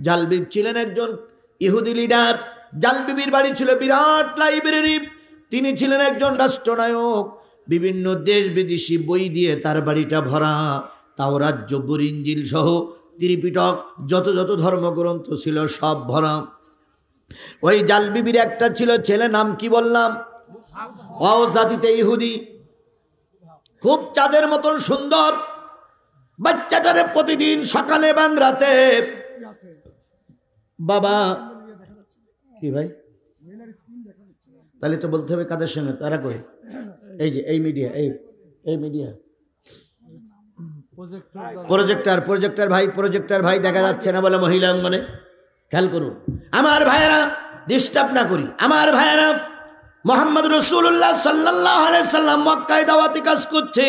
জালবিব ছিলেন একজন ইহুদি লিডার। জালবিবির বাড়ি ছিল বিরাট লাইব্রেরি। তিনি ছিলেন একজন রাষ্ট্রনায়ক। বিভিন্ন দেশ বিদেশি বই দিয়ে তার বাড়িটা ভরা। তাওরাত, জব্বুর, ইনজিল সহ ত্রিপিটক যত যত ধর্মগ্রন্থ ছিল সব ভরা। ওই জালবিবির একটা ছিল ছেলে, নাম কি বললাম? জাতিতে ইহুদি, খুব চাঁদের মতন সুন্দর। বাচ্চাটারে প্রতিদিন সকালে এবং রাতে বাবা কি ভাই, তাহলে তো বলতে হবে কাদের সঙ্গে, তারা কই? এই যে এই মিডিয়া, এই মিডিয়া প্রজেক্টর ভাই দেখা যাচ্ছে না বলে মহিলা অঙ্গনে। খেয়াল করুন আমার ভাইয়েরা, ডিস্টার্ব না করি আমার ভাইয়েরা। মুহাম্মদ রাসূলুল্লাহ সাল্লাল্লাহু আলাইহি সাল্লাম মক্কায় দাওয়াতি কাজ করছে,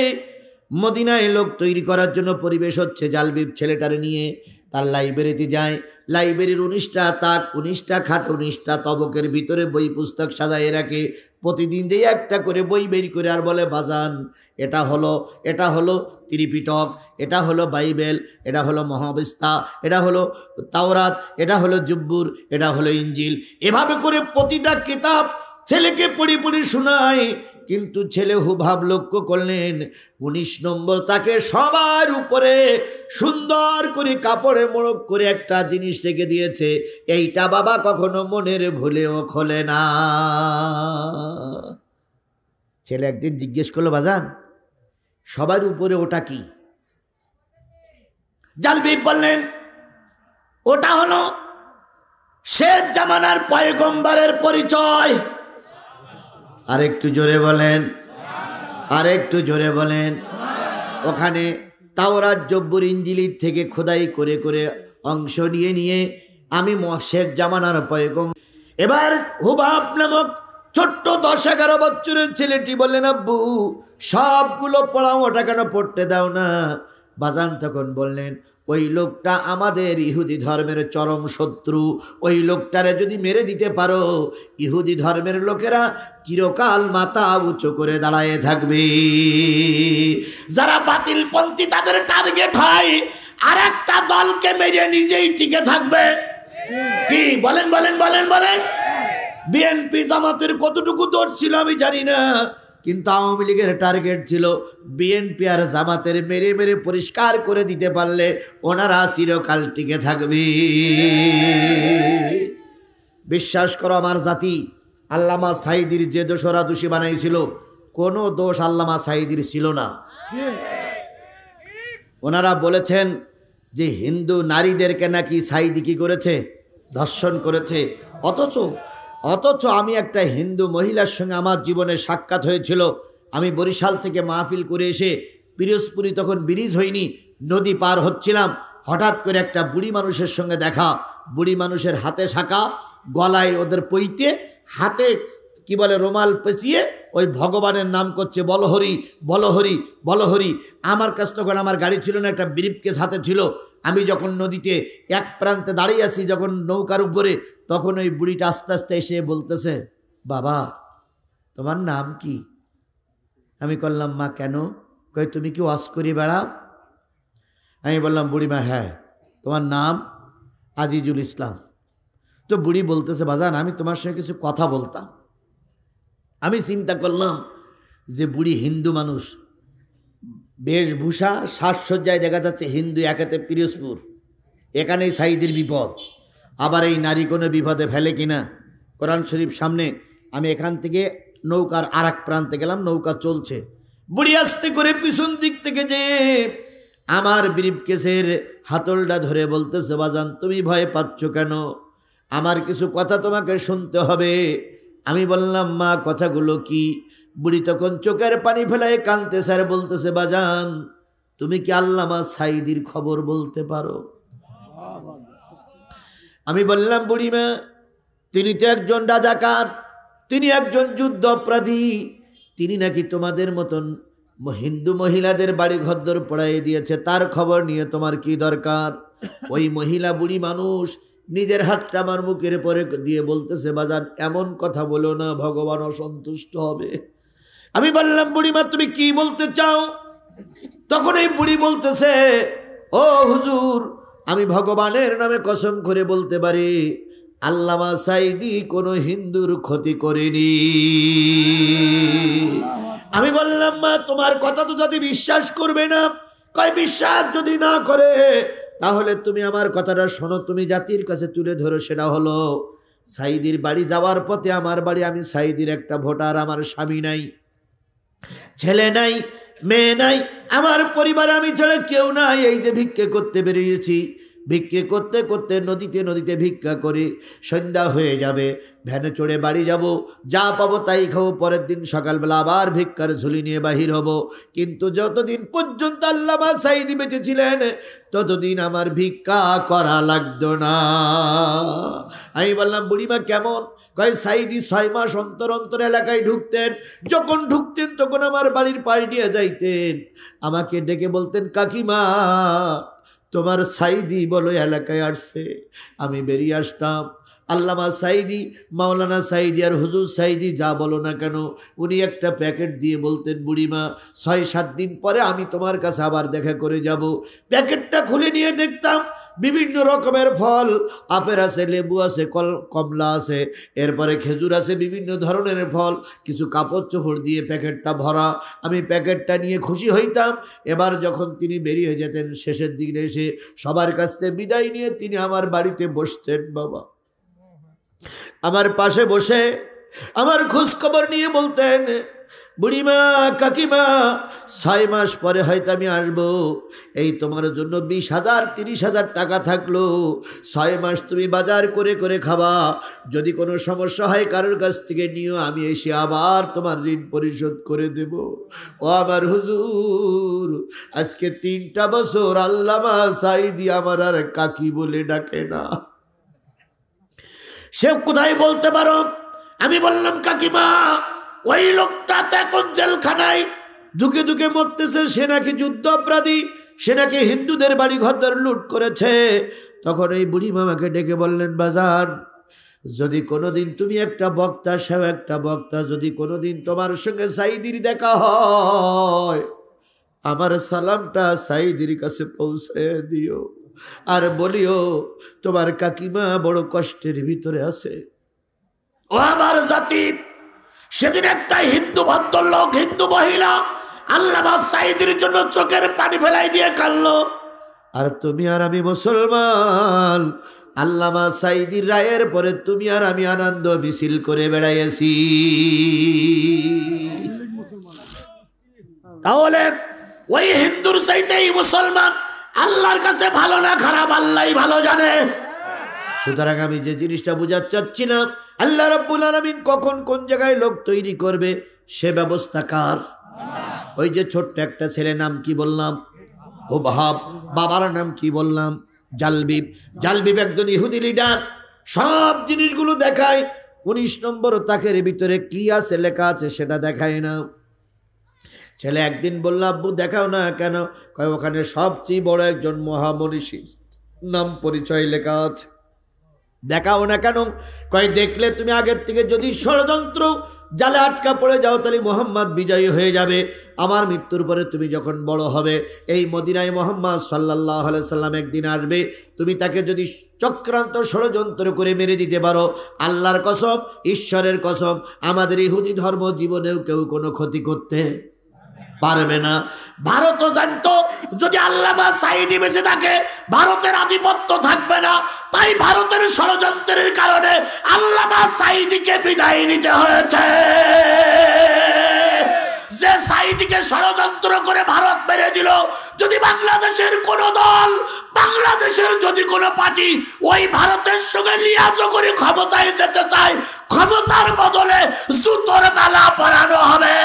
মদিনায় লোক তৈরি করার জন্য পরিবেশ হচ্ছে। জালবিব ছেলেটারে নিয়ে তার লাইব্রেরিতে যায়। লাইব্রেরির 19টা তাক, 19টা খাট, 19টা তবকের ভিতরে বই পুস্তক সাজায় রাখে। প্রতিদিন যে একটা করে বই বের করে আর বলে, বাজান এটা হলো ত্রিপিটক, এটা হলো বাইবেল, এটা হলো মহাবিস্তা, এটা হলো তাওরাত, এটা হলো জব্বুর, এটা হলো ইনজিল। এভাবে করে প্রতিটা কিতাব ছেলেকে পড়ি পড়ি শোনায়। কিন্তু ছেলে হুবহাব লক্ষ্য করলেন 19 নম্বর তাকে সবার উপরে সুন্দর করে কাপড়ে মোড়ক করে একটা জিনিস রেখে দিয়েছে। এইটা বাবা কখনো মনের ভুলেও খোলে না। ছেলে একদিন জিজ্ঞেস করলো, বাজান সবার উপরে ওটা কি? জালবিব বললেন, ওটা হলো শেষ জামানার পয়গম্বরের পরিচয়। আরেকটু জোরে বলেন। ওখানে তাওরাত, জব্বুর, ইনজিলির থেকে খোদাই করে করে অংশ নিয়ে আমি শেষ জামানার পয়গম্বর। এবার হুবহাব নামক ছোট্ট 10-11 বছরের ছেলেটি বললেন, আব্বু সবগুলো পড়াও, ওটা কেন পড়তে দাও না? বাজান তখন বললেন, ওই লোকটা আমাদের ইহুদি ধর্মের চরম শত্রু। ওই লোকটারে যদি মেরে দিতে পারো, ইহুদি ধর্মের লোকেরা চিরকাল মাথা উঁচু করে দাঁড়ায় থাকবে। যারা বাতিলপন্থী তাদের টার্গেট হয়, আর একটা দলকে মেরে নিজেই টিকে থাকবে। কি বলেন? বিএনপি জামাতের কতটুকু দোষ ছিল আমি জানি না, কিন্তু আওয়ামী লীগের টার্গেট ছিল বিএনপি আর জামাতের মেরে মেরে পরিষ্কার করে দিতে পারলে ওনারা চিরকাল টিকে থাকবে। বিশ্বাস করো আমার জাতি, আল্লামা সাঈদীর যে দোষরা দোষী বানাইছিল, কোনো দোষ আল্লামা সাঈদীর ছিল না। ওনারা বলেছেন যে হিন্দু নারীদেরকে নাকি সাঈদী কি করেছে? ধর্ষণ করেছে। অথচ আমি একটা হিন্দু মহিলার সঙ্গে আমার জীবনে সাক্ষাৎ হয়েছিল। আমি বরিশাল থেকে মাহফিল করে এসে পিরোজপুরি, তখন ব্রিজ হয়নি, নদী পার হচ্ছিলাম, হঠাৎ করে একটা বুড়ি মানুষের সঙ্গে দেখা। বুড়ি মানুষের হাতে শাঁখা, গলায় ওদের পইতে, হাতে কি বলে রুমাল পেঁচিয়ে ওই ভগবানের নাম করছে, বলহরি বলহরি বলহরি। আমার কাছে তখন আমার গাড়ি ছিল না, একটা ব্রিফকেস হাতে ছিল। আমি যখন নদীতে এক প্রান্তে দাঁড়িয়ে আছি, যখন নৌকার উপরে, তখন ওই বুড়িটা আস্তে আস্তে এসে বলতেছে, বাবা তোমার নাম কি? আমি করলাম, মা কেন? কই তুমি কি ওয়াজ করি বেড়াও? আমি বললাম, বুড়িমা হ্যাঁ। তোমার নাম? আজিজুল ইসলাম। তো বুড়ি বলতেছে, বাজান আমি তোমার সঙ্গে কিছু কথা বলতাম। আমি চিন্তা করলাম যে বুড়ি হিন্দু মানুষ, বেশভূষা সাজসজ্জায় দেখা যাচ্ছে হিন্দু, একাতে পিরোজপুর, এখানেই সাঈদীর বিপদ, আবার এই নারী কোনো বিপদে ফেলে কিনা। কোরআন শরীফ সামনে, আমি এখান থেকে নৌকার আর এক প্রান্তে গেলাম, নৌকা চলছে। বুড়ি আস্তে করে পিছন দিক থেকে যে আমার ব্রিফকেসের হাতলটা ধরে বলতেছে, বাজান তুমি ভয় পাচ্ছ কেন? আমার কিছু কথা তোমাকে শুনতে হবে। আমি বললাম, মা কথাগুলো কি? বুড়ি তখন চোখের পানি ফেলায় কাঁদতেছে আর বলতেছে, বাজান তুমি কি আল্লামা সাঈদীর খবর বলতে পারো? আমি বললাম, বুড়িমা তিনি তো একজন রাজাকার, তিনি একজন যুদ্ধ অপরাধী, তিনি নাকি তোমাদের মতন হিন্দু মহিলাদের বাড়ি ঘরদর পড়াই দিয়েছে, তার খবর নিয়ে তোমার কি দরকার? ওই মহিলা বুড়ি মানুষ নিজের হাতটা আমার মুখের পরে দিয়ে বলতেছে, বাজান এমন কথা বলো না, ভগবান অসন্তুষ্ট হবে। আমি বললাম, বুড়িমা তুমি কি বলতে চাও? তখন এই বুড়ি বলতেছে, ও হুজুর আমি ভগবানের নামে কসম করে বলতে পারি আল্লামা সাঈদী কোনো হিন্দুর ক্ষতি করেনি। আমি বললাম মা তোমার কথা তো যদি বিশ্বাস করবে না, কয় বিশ্বাস যদি না করে তাহলে তুমি আমার কথাটা শোনো, তুমি জাতির কাছে তুলে ধরো। সেটা হলো সাঈদীর বাড়ি যাওয়ার পথে আমার বাড়ি, আমি সাঈদীর একটা ভোটার, আমার স্বামী নাই, ছেলে নাই, মেয়ে নাই, আমার পরিবারে আমি ছেলে কেউ নাই। এই যে ভিক্ষে করতে বেরিয়েছি, ভিক্ষে করতে করতে নদীতে নদীতে ভিক্ষা করে সন্ধ্যা হয়ে যাবে, ভ্যানে চড়ে বাড়ি যাব, যা পাবো তাই খাবো, পরের দিন সকালবেলা আবার ভিক্ষার ঝুলি নিয়ে বাহির হব। কিন্তু যতদিন পর্যন্ত আল্লামা সাঈদী বেঁচে ছিলেন ততদিন আমার ভিক্ষা করা লাগতো না। আমি বললাম বুড়িমা কেমন? কয় সাঈদী 6 মাস অন্তর অন্তর এলাকায় ঢুকতেন, যখন ঢুকতেন তখন আমার বাড়ির পাশ দিয়ে যাইতেন, আমাকে ডেকে বলতেন কাকিমা তোমার সাঈদী বলো এলাকায় আসছে। আমি বেরিয়ে আসতাম। আল্লামা সাঈদী, মাওলানা সাঈদী আর হুজুর সাঈদী যা বলো না কেন, উনি একটা প্যাকেট দিয়ে বলতেন বুড়িমা 6-7 দিন পরে আমি তোমার কাছে আবার দেখা করে যাব। প্যাকেটটা খুলে নিয়ে দেখতাম বিভিন্ন রকমের ফল, আপেল আছে, লেবু আছে, কমলা আছে, এরপরে খেজুর আছে, বিভিন্ন ধরনের ফল, কিছু কাপড় চোপড় দিয়ে প্যাকেটটা ভরা। আমি প্যাকেটটা নিয়ে খুশি হইতাম। এবার যখন তিনি বেরিয়ে যেতেন শেষের দিকে এসে সবার কাছ থেকে বিদায় নিয়ে তিনি আমার বাড়িতে বসতেন, বাবা আমার পাশে বসে আমার খোঁজ খবর নিয়ে বলতেন বুড়িমা কাকিমা 6 মাস পরে হয়তো আমি আসবো, এই তোমার জন্য 20,000 30,000 টাকা থাকলো, 6 মাস তুমি বাজার করে করে খাবা, যদি কোনো সমস্যা হয় কারোর কাছ থেকে নিও, আমি এসে আবার তোমার ঋণ পরিশোধ করে দেব। ও আমার হুজুর, আজকে 3টা বছর আল্লামা সাঈদী আমার আর কাকি বলে ডাকে না। সে কোথায় বলতে পারো? আমি বললাম কাকিমা ওই লোকটা তো এখন জেলখানায় দুকে দুকে মরতেছে, সে নাকি যুদ্ধ অপরাধী, সে নাকি হিন্দুদের বাড়ি ঘরদর লুট করেছে। তখন এই বুড়ি মামাকে ডেকে বললেন বাজার, যদি কোনোদিন তুমি একটা বক্তা, সেও একটা বক্তা, যদি কোনোদিন তোমার সঙ্গে সাঈদীর দেখা হয় আমার সালামটা সাঈদীর কাছে পৌঁছে দিও, আর বলিও তোমার কাকিমা বড় কষ্টের ভিতরে আছে। ও আমার জাতি, সেদিন একটা হিন্দু ভদ্রলোক, হিন্দু মহিলা আল্লামা সাঈদীর জন্য চোখের পানি ফেলাই দিয়ে কাঁদলো, আর তুমি আর আমি মুসলমান, আল্লামা সাঈদীর রায়ের পরে তুমি আর আমি আনন্দ মিছিল করে বেড়াইছি। তাহলে ওই হিন্দুর চাইতেই মুসলমান আল্লাহর কাছে ভালো না খারাপ আল্লাহই ভালো জানে। সুতরাং আমি যে জিনিসটা বুঝাতে চাচ্ছিলাম, আল্লাহ রাব্বুল আলামিন কখন কোন জায়গায় লোক তৈরি করবে সে ব্যবস্থা কার? ওই যে ছোট্ট একটা ছেলে, নাম কি বললাম? হুবহাব। বাবার নাম কি বললাম? জালবিব। জালবিব একজন ইহুদি লিডার, সব জিনিসগুলো দেখায়, 19 নম্বর তাকের ভিতরে কি আছে লেখা আছে সেটা দেখায় না। ছেলে একদিন বলল আব্বু দেখাও না কেন? কয় ওখানে সবচেয়ে বড় একজন মহামনীষীর নাম পরিচয় লেখা আছে। দেখাও না কেন? কয় দেখলে তুমি আগের থেকে যদি ষড়যন্ত্র জালে আটকা পড়ে যাও তাহলে মোহাম্মদ বিজয়ী হয়ে যাবে, আমার মৃত্যুর পরে তুমি যখন বড় হবে এই মদিনায় মোহাম্মদ সাল্লাল্লাহু আলাইহি সাল্লাম একদিন আসবে, তুমি তাকে যদি চক্রান্ত ষড়যন্ত্র করে মেরে দিতে পারো, আল্লাহর কসম, ঈশ্বরের কসম, আমাদের ইহুদি ধর্ম জীবনেও কেউ কোনো ক্ষতি করতে পারবে না। ভারতও জানতো যদি আল্লামা সাঈদী বেঁচে থাকে ভারতের আধিপত্য থাকবে না, তাই ভারতের ষড়যন্ত্রের কারণে আল্লামা সাঈদীকে বিদায় নিতে হয়েছে। যে সাঈদীকে ষড়যন্ত্র করে ভারত মেরে দিল, যদি বাংলাদেশের কোন দল, বাংলাদেশের যদি কোনো পার্টি ওই ভারতের সঙ্গে লিয়াজ করে ক্ষমতায় যেতে চায়, ক্ষমতার বদলে জুতোর মালা পরানো হবে।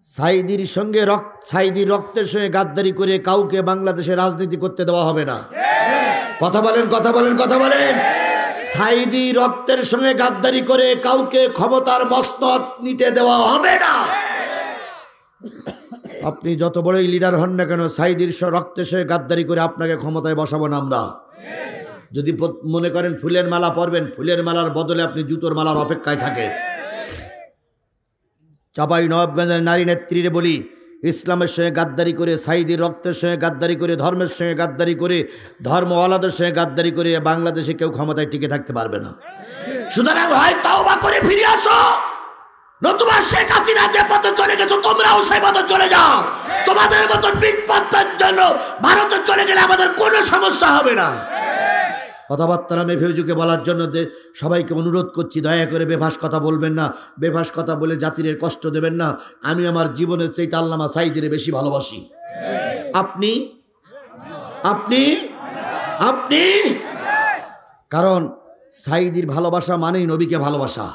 সাঈদীর সঙ্গে সাঈদীর রক্তের সঙ্গে গাদ্দারি করে কাউকে বাংলাদেশে রাজনীতি করতে দেওয়া হবে না। কথা বলেন, কথা বলেন, কথা বলেন। সাঈদী রক্তের সঙ্গে গাদ্দারি করে কাউকে ক্ষমতার মসনদ নিতে দেওয়া হবে না। আপনি যত বড়ই লিডার হন না কেন, সাঈদীর রক্তের সঙ্গে গাদ্দারি করে আপনাকে ক্ষমতায় বসাবো না আমরা। যদি মনে করেন ফুলের মালা পরবেন, ফুলের মালার বদলে আপনি জুতোর মালার অপেক্ষায় থাকেন। চাঁপাই নবাবগঞ্জের নারী নেত্রীরে বলি, ইসলামের সঙ্গে গাদ্দারি করে, সাইদির রক্তের সঙ্গে গাদ্দারি করে, ধর্মের সঙ্গে গাদ্দারি করে, ধর্মওয়ালাদের সঙ্গে গাদ্দারি করে বাংলাদেশে কেউ ক্ষমতায় টিকে থাকতে পারবে না। সুতরাং হয় তওবা করে ফিরে আসো, নতুবা শেখ হাসিনা যে পথে চলে গেছো তোমরাও সেই পথে চলে যাও। তোমাদের মতন বিপদের জন্য ভারতে চলে গেলে আমাদের কোনো সমস্যা হবে না। কথাবার্তা আমি ভেউজুকে বলার জন্য সবাইকে অনুরোধ করছি, দয়া করে বেফাস কথা বলবেন না, বেফাস কথা বলে জাতির কষ্ট দেবেন না। আমি আমার জীবনের চাইতে আল্লামা সাঈদীর বেশি ভালোবাসি। আপনি আপনি আপনি কারণ সাঈদীর ভালোবাসা মানেই নবীকে ভালোবাসা।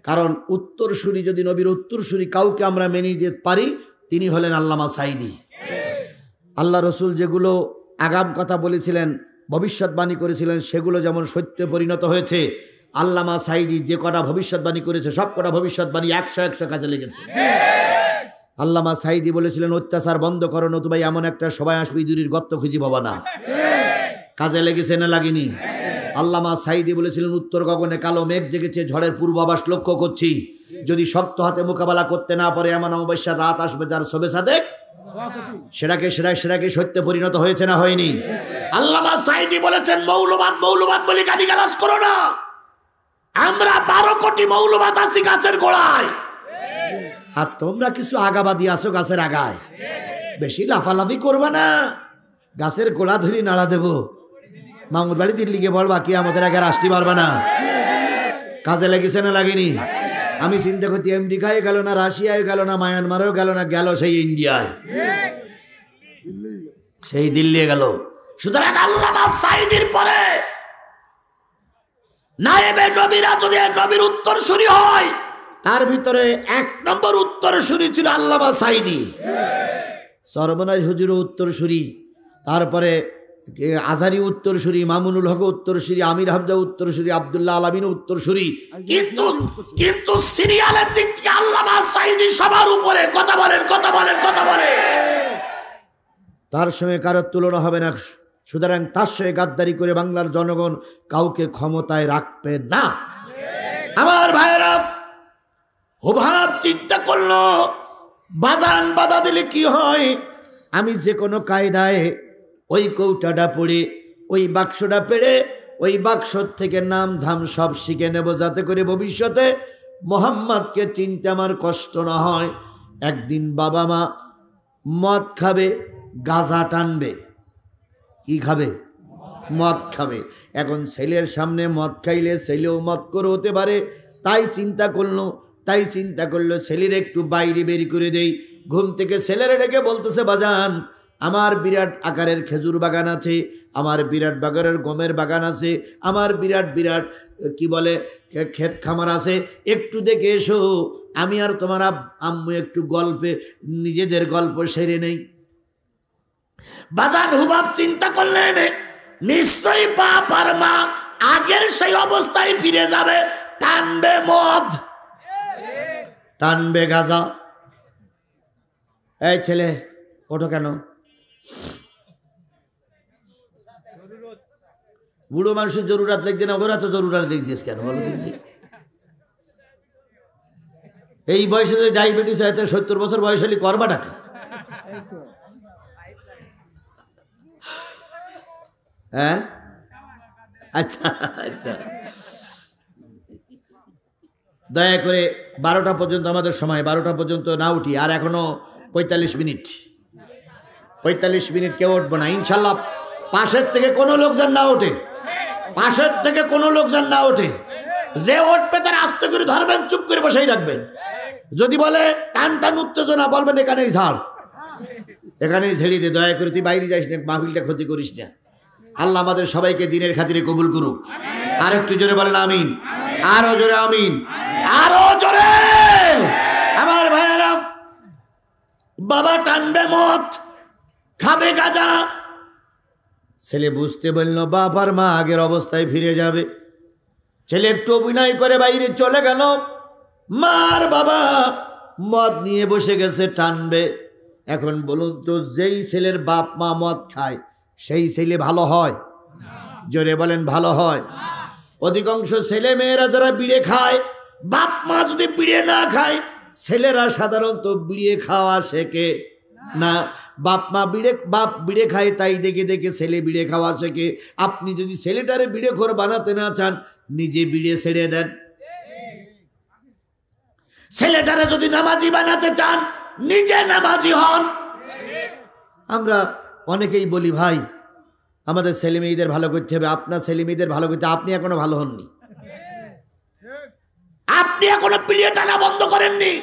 কারণ উত্তরসূরি, যদি নবীর উত্তরসূরি কাউকে আমরা মেনে নিতে পারি তিনি হলেন আল্লামা সাঈদী। আল্লাহ রসুল যেগুলো আগাম কথা বলেছিলেন, ভবিষ্যৎবাণী করেছিলেন, সেগুলো যেমন সত্য পরিণত হয়েছে, আল্লামা সাঈদী যে কটা ভবিষ্যৎবাণী করেছে সব কটা ভবিষ্যৎবাণী 100 কাজে লেগেছে। আল্লামা সাঈদী বলেছিলেন অত্যাচার বন্ধ করো, নতুবা এমন একটা সবাই আসবে ইঁদুরের গর্ত খুঁজি পাবা না। কাজে লেগেছে না লাগেনি? আল্লামা সাঈদী বলেছিলেন উত্তর গগনে কালো মেঘ জেগেছে, ঝড়ের পূর্বাভাস লক্ষ্য করছি, যদি শক্ত হাতে মোকাবেলা করতে না পারে এমন অমাবস্যার রাত আসবে যার শোভে সাদেক সেটাকে সত্যে পরিণত হয়েছে না হয়নি? আল্লামা সাঈদী বলেছেন মৌলবাদ বলে গালিগালাজ করো না, আমরা 12 কোটি মৌলবাদ আছি গাছের গোড়ায়, আর তোমরা কিছু আগাবাদী আছো গাছের আগায়। বেশি লাফালাফি করবা না, গাছের গোড়া ধরে নাড়া দেবো, মামুর বাড়ি দিল্লিকে বলবা কি আমাদের আগে আসতে পারবা না। কাজে লেগেছে না লাগেনি? আমি চিন্তা করছি আমেরিকায় গেল না, রাশিয়ায় গেল না, মায়ানমারেও গেল না, গেল সেই ইন্ডিয়ায়, সেই দিল্লি গেল। সুতরাং আল্লামা সাঈদীর পরে নায়েবে নবীরা যদি নবীর উত্তরসূরি হয়, তার ভিতরে 1 নম্বর উত্তরসূরি ছিল আল্লামা সাঈদী। সরমনাই হুজুর উত্তরসূরি, তারপরে আজহারি উত্তরসূরি, মামুনুল হক উত্তরসূরি, আমির হামজা উত্তরসূরি, আব্দুল্লাহ আলামিন উত্তরসূরি, কিন্তু সিরিয়ালের দিক থেকে আল্লামা সাঈদী সবার উপরে। কথা বলেন। তার সঙ্গে কারোর তুলনা হবে না। সুতরাং তার সঙ্গে গাদ্দারি করে বাংলার জনগণ কাউকে ক্ষমতায় রাখবে না। আমার ভাইয়েরা হুবহাব চিন্তা করলো বাজান বাধা দিলে কি হয়। আমি যে কোনো কায়দায় ওই কৌটাটা পড়ে, ওই বাক্সটা পেড়ে, ওই বাক্স থেকে নাম ধাম সব শিখে নেব, যাতে করে ভবিষ্যতে মোহাম্মদকে চিনতে আমার কষ্ট না হয়। একদিন বাবা মা মদ খাবে, গাঁজা টানবে। কি খাবে? মদ খাবে। এখন ছেলের সামনে মদ খাইলে ছেলেও মদ করে হতে পারে, তাই চিন্তা করলো ছেলের একটু বাইরে বেরি করে দেই। ঘুম থেকে ছেলেরা ডেকে বলতেছে বাজান আমার বিরাট আকারের খেজুর বাগান আছে, আমার বিরাট বাগানের গমের বাগান আছে, আমার বিরাট কি বলে ক্ষেত খামার আছে, একটু দেখে এসো, আমি আর তোমার আম্মু একটু নিজেদের গল্প সেরে নেই। বাজান হুবাব চিন্তা করলেন নিশ্চয়ই বাপ আর মা আগের সেই অবস্থায় ফিরে যাবে, টানবে মদ, টানবে গাঁজা। এই ছেলে ওঠো কেন? বুড়ো মানুষের জরুরাত লিখতে না, ওরা তো জরুরাত লিখ দিস কেন বলো? এই বয়সে যদি ডায়াবেটিস হয় 70 বছর বয়স হলে করবাটা কি? হ্যাঁ আচ্ছা, দয়া করে 12টা পর্যন্ত আমাদের সময়, 12টা পর্যন্ত না উঠি। আর এখনো 45 মিনিট কেউ উঠবো না ইনশাল্লাহ। পাশের থেকে কোনো লোকজন না ওঠে, যে উঠবে তার আস্তে করে ধরবেন, চুপ করে বসেই রাখবেন। যদি বলে টান উত্তেজনা, বলবেন এখানেই ঝাড়, এখানেই ঝেড়ে দে, দয়া করে তুই বাইরে যাইস না, মাহফিলটা ক্ষতি করিস না। আল্লাহ আমাদের সবাইকে দিনের খাতিরে কবুল করুক। আর একটু জোরে বলেন আমিন, আরো জোরে আমিন, আরো জোরে। আমার ভাইয়েরা, বাবা টানবে মদ, খাবে গাঁজা, ছেলে বুঝতে বলল বাপ আর মা আগের অবস্থায় ফিরে যাবে। ছেলে একটু অভিনয় করে বাইরে চলে গেল, মার বাবা মদ নিয়ে বসে গেছে, টানবে। এখন বলুন তো, যেই ছেলের বাপ মা মদ খায় সেই ছেলে ভালো হয়? জোরে বলেন ভালো হয়? অধিকাংশ ছেলে মেয়েরা যারা বিড়ে খায়, বাপ মা যদি বিড়ে না খায় ছেলেরা সাধারণত বিড়ে খাওয়া শেখে না, বাপ বিড়ে খায়, তাই দেখে দেখে ছেলে বিড়ে খাওয়া শেখে। আপনি যদি ছেলেটারে বিড়ে খোর বানাতে না চান, নিজে বিড়ে ছেড়ে দেন। ছেলেটারে যদি নামাজি বানাতে চান, নিজে নামাজি হন। আমরা অনেকেই বলি, ভাই আমাদের ছেলে মেয়েদের ভালো করতে হবে। আপনার ছেলে মেয়েদের ভালো করতে, আপনি এখনো ভালো হননি। আপনি এখনো পিড়িয়ে টানা বন্ধ করেননি।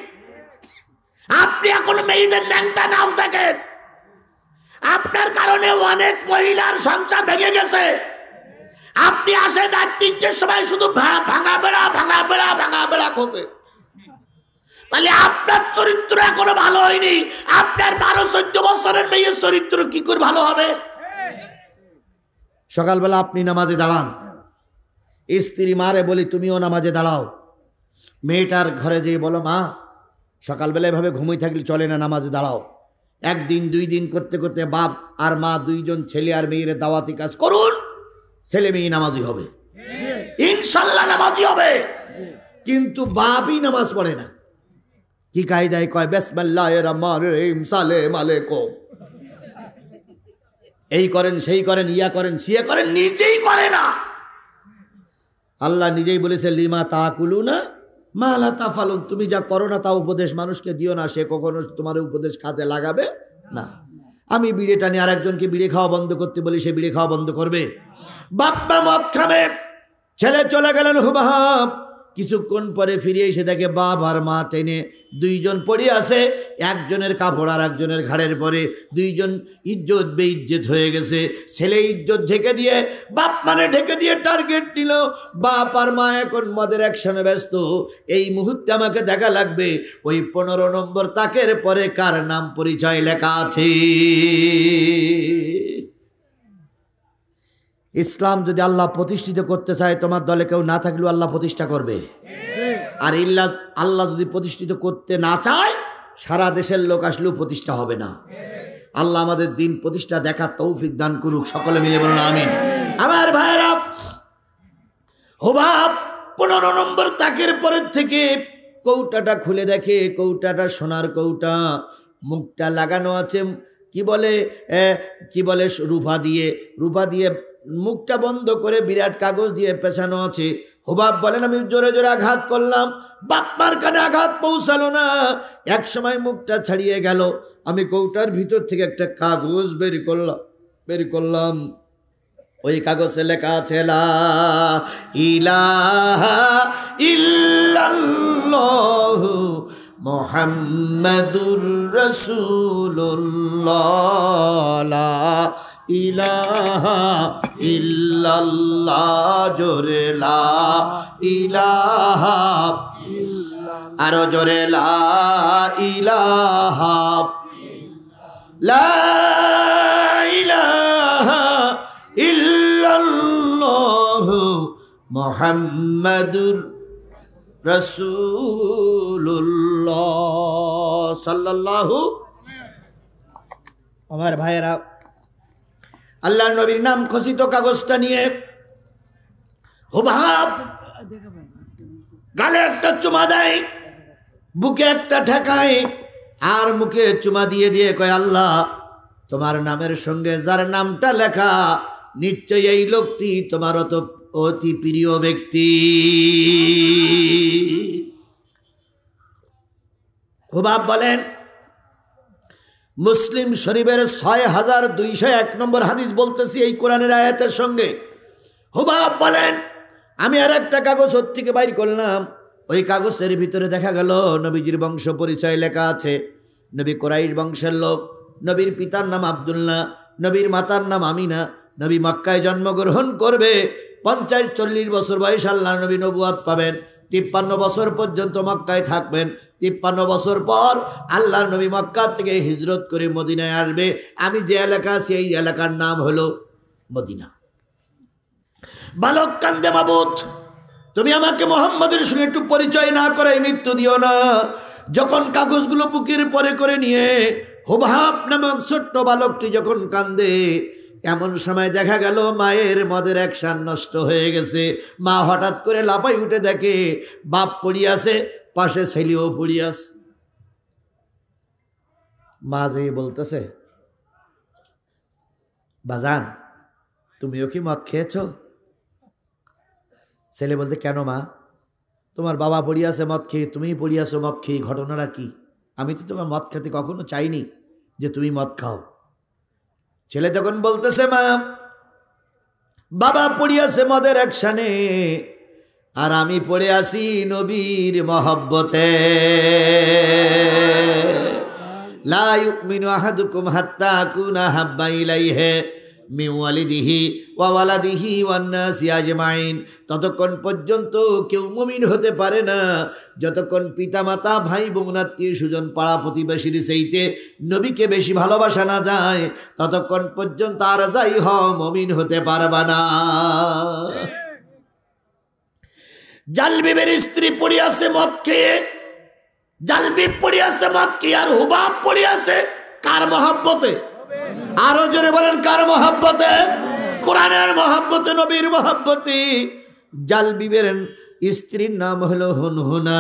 আপনি এখনো মেয়েদের ন্যাংটা নাচ দেখেন। আপনার কারণে অনেক মহিলার সংসার ভেঙে গেছে। আপনি আসেন রাত 3টের সময়, শুধু ভাঙা বেড়া খোঁজে। তাহলে আপনার চরিত্র এখনো ভালো হয়নি। আপনার 12-14 বছরের মেয়ের চরিত্র কি করে ভালো হবে? সকালবেলা আপনি নামাজে দাঁড়ান, স্ত্রী মারে বলি তুমিও নামাজে দাঁড়াও। মেয়েটার ঘরে যেয়ে বলো, মা সকালবেলা এভাবে ঘুমিয়ে থাকলে চলে না, নামাজে দাঁড়াও। 1 দিন 2 দিন করতে করতে বাপ আর মা 2 জন ছেলে আর মেয়ের দাওয়াতি কাজ করুন, ছেলে মেয়ে নামাজি হবে, ইনশাল্লাহ নামাজি হবে। কিন্তু বাপই নামাজ পড়ে না। কি কায়দায় কয়, বিসমিল্লাহির রহমানির রহিম, সালাম আলাইকুম, এই করেন সেই করেন, ইয়া করেন সিয়া করেন, নিজেই করে না। আল্লাহ নিজেই বলেছে, লিমা তাকুলুনা মা লা তাফালুন, তুমি যা করো না তা উপদেশ মানুষকে দিও না, সে কখনো তোমার উপদেশ কাজে লাগাবে না। আমি বিড়ে টানি, আর একজনকে বিড়ে খাওয়া বন্ধ করতে বলি, সে বিড়ে খাওয়া বন্ধ করবে? বাপ মা মদ খাবে, ছেলে চলে গেলেন হুবাব, কিছুক্ষণ পরে ফিরে এসে দেখে বাপ আর মা টেনে 2 জন পড়ে আছে, একজনের কাপড় আর একজনের ঘাড়ের পরে। 2 জন ইজ্জত বেইজ্জত হয়ে গেছে। ছেলে ইজ্জত ঢেকে দিয়ে, বাপ মানে ঢেকে দিয়ে টার্গেট নিল। বাপ আর মা এখন মদের অ্যাকশনে ব্যস্ত। এই মুহূর্তে আমাকে দেখা লাগবে ওই 15 নম্বর তাকের পরে কার নাম পরিচয় লেখা আছে। ইসলাম যদি আল্লাহ প্রতিষ্ঠিত করতে চায়, তোমার দলে কেউ না থাকলেও আল্লাহ প্রতিষ্ঠা করবে। আর আল্লাহ যদি প্রতিষ্ঠিত করতে না চায়, সারা দেশের লোক আসলেও প্রতিষ্ঠা হবে না। আল্লাহ আমাদের দিন প্রতিষ্ঠা দেখার তৌফিক দান করুক, সকলে মিলে বলুন আমিন। আমার ভাইরা, হুবাব 15 নম্বর তাকের পরের থেকে কৌটাটা খুলে দেখে, কৌটাটা সোনার কৌটা, মুখটা লাগানো আছে কি বলে রূপা দিয়ে মুখটা বন্ধ করে বিরাট কাগজ দিয়ে পেছানো আছে। হুবাব বলেন, আমি জোরে জোরে আঘাত করলাম, বাপমার কানে আঘাত পৌঁছালো না। এক সময় মুখটা ছাড়িয়ে গেল, আমি কৌটার ভিতর থেকে একটা কাগজ বের করলাম। ওই কাগজে লেখা আছে, লা ইলাহা ইল্লাল্লাহু মুহাম্মাদুর রাসূলুল্লাহ, লা ইলাহা ইল্লাল্লাহ, জোরে লা ইলাহা, আরো জোরে লা ইলাহা, লা ইলাহা ইল্লাল্লাহু মুহাম্মাদুর রাসূলুল্লাহ সাল্লাল্লাহু। আমার ভাইয়েরা, আল্লাহর নবীর নাম খচিত কাগজটা নিয়ে হুবাব গালে একটা চুমা দেয়, বুকে একটা ঠেকায়, আর মুখে চুমা দিয়ে দিয়ে কয়, আল্লাহ তোমার নামের সঙ্গে যার নামটা লেখা, নিশ্চয়ই এই লোকটি তোমার অতি প্রিয় ব্যক্তি। হুবাব বলেন, মুসলিম শরীফের 6201 নম্বর হাদিস বলতেছি এই কোরআনের আয়াতের সঙ্গে। হুবাব বলেন, আমি আর একটা কাগজ ওর থেকে বাইর করলাম। ওই কাগজের ভিতরে দেখা গেল নবীজির বংশ পরিচয় লেখা আছে। নবী কুরাইশ বংশের লোক, নবীর পিতার নাম আব্দুল্লাহ, নবীর মাতার নাম আমিনা। নবী মক্কায় জন্মগ্রহণ করবে, 50-40 বছর বয়স আল্লাহ নবী নবুয়াত পাবেন, 53 বছর পর্যন্ত মক্কায় থাকবেন। 53 বছর পর আল্লাহর নবী মক্কা থেকে হিজরত করে মদিনায় আসবে। আমি যে এলাকা আছি এই এলাকার নাম হলো মদিনা। বালক কান্দে, মাবুদ তুমি আমাকে মোহাম্মদের সঙ্গে একটু পরিচয় না করে মৃত্যু দিও না। যখন কাগজগুলো বুকের পরে করে নিয়ে হুবাব নামক ছোট্ট বালকটি যখন কান্দে, এমন সময় দেখা গেল মায়ের মদের অ্যাকশন নষ্ট হয়ে গেছে। মা হঠাৎ করে লাফাই উঠে দেখে বাপ পড়িয়াছে, পাশে ছেলেও পড়িয়াছে। মা যে বলতেছে, বাজান তুমিও কি মদ খেয়েছ? ছেলে বলতে, কেন মা? তোমার বাবা পড়িয়াছে মদ খেয়ে, তুমিই পড়িয়াছো মদ খেয়ে, ঘটনাটা কি? আমি তো তোমার মদ খেতে কখনো চাইনি যে তুমি মদ খাও। ছেলে তখন বলতেছে, মা বাবা পড়িয়াছে মদের একসানে, আর আমি পড়ে আসি নবীর মহব্বতে। লা ইউমিনু আহাদুকুম হাত্তা আকুনা হাব্বা ইলাইহি মিন ওয়ালিদিহি ওয়া ওয়ালাদিহি ওয়ান নাসি আজমাইন। ততক্ষণ পর্যন্ত কেউ মুমিন হতে পারে না যতক্ষণ পিতামাতা, ভাই বোন, আত্মীয় স্বজন, পাড়া প্রতিবেশীর চাইতে নবীকে বেশি ভালোবাসা না যায়, ততক্ষণ পর্যন্ত আর যাই হও মুমিন হতে পারবা না। জালবিবের স্ত্রী পড়িয়াছে মদ খেয়ে, জালবিব পড়িয়াছে মদ খেয়ে, আর হুবাব পড়িয়াছে কার মহব্বতে? আরো জোরে বলেন, কার মহব্বতে? কোরআনের মহব্বতে, নবীর মহব্বতে। জালবিবের স্ত্রীর নাম হলো হুনহুনা,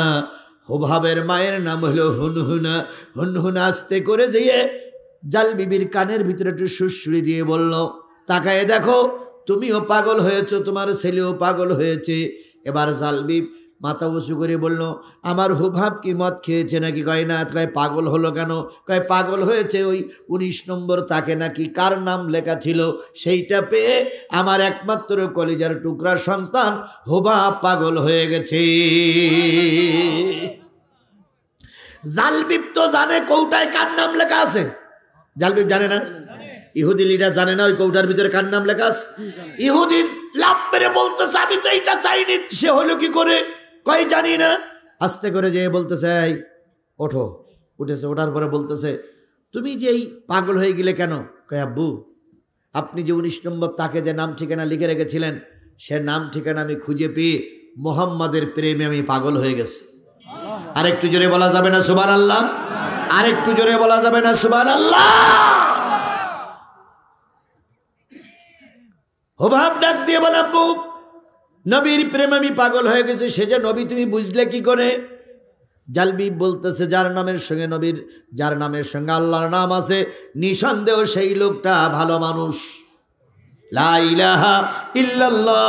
হুবাবের মায়ের নাম হলো হুনহুনা। হুনহুনা আস্তে করে যেয়ে জালবিবির কানের ভিতরে একটু সুড়সুড়ি দিয়ে বলল, তাকায়ে দেখো, তুমিও পাগল হয়েছো, তোমার ছেলেও পাগল হয়েছে। এবার জালবিব মাথা উঁচু করে বলল, আমার হুবাব কি মদ খেয়েছে নাকি? কয় না। কয় পাগল হলো কেন? কয় পাগল হয়েছে ওই 19 নম্বর তাকে নাকি কার নাম লেখা ছিল সেইটা পেয়ে আমার একমাত্র কলিজার টুকরা সন্তান হুবাব পাগল হয়ে গেছে। জালবিব তো জানে কৌটায় কার নাম লেখা আছে। জালবিব জানে না? ইহুদি লিডার জানে না ওই কৌটার ভিতরে কার নাম লেখা আছে? ইহুদি লাভ মেরে বলতেছে, আমি তো এইটা চাইনি। সে হলো কি করে? কই জানি না। আস্তে করে যেয়ে বলতেছে, এই ওঠো। উঠেছে, ওঠার পরে বলতেছে, তুমি যে এই পাগল হয়ে গেলে কেন? কয় আব্বু, আপনি যে 19 নম্বর তাকে যে নাম ঠিকানা লিখে রেখেছিলেন, সে নাম ঠিকানা আমি খুঁজে পেয়ে মোহাম্মদের প্রেমে আমি পাগল হয়ে গেছি। আরেকটু জোরে বলা যাবে না সুবহানাল্লাহ? আরেকটু জোরে বলা যাবে না সুবহানাল্লাহ? হুবাব ডাক দিয়ে বলে, আব্বু নবীর প্রেম আমি পাগল হয়ে গেছে। সে যে নবী তুমি বুঝলে কি করে? জালবিব বলতেছে, যার নামের সঙ্গে নবীর, যার নামের সঙ্গে আল্লাহর নাম আছে, নিঃসন্দেহ সেই লোকটা ভালো মানুষ। লা ইলাহা ইল্লাল্লাহ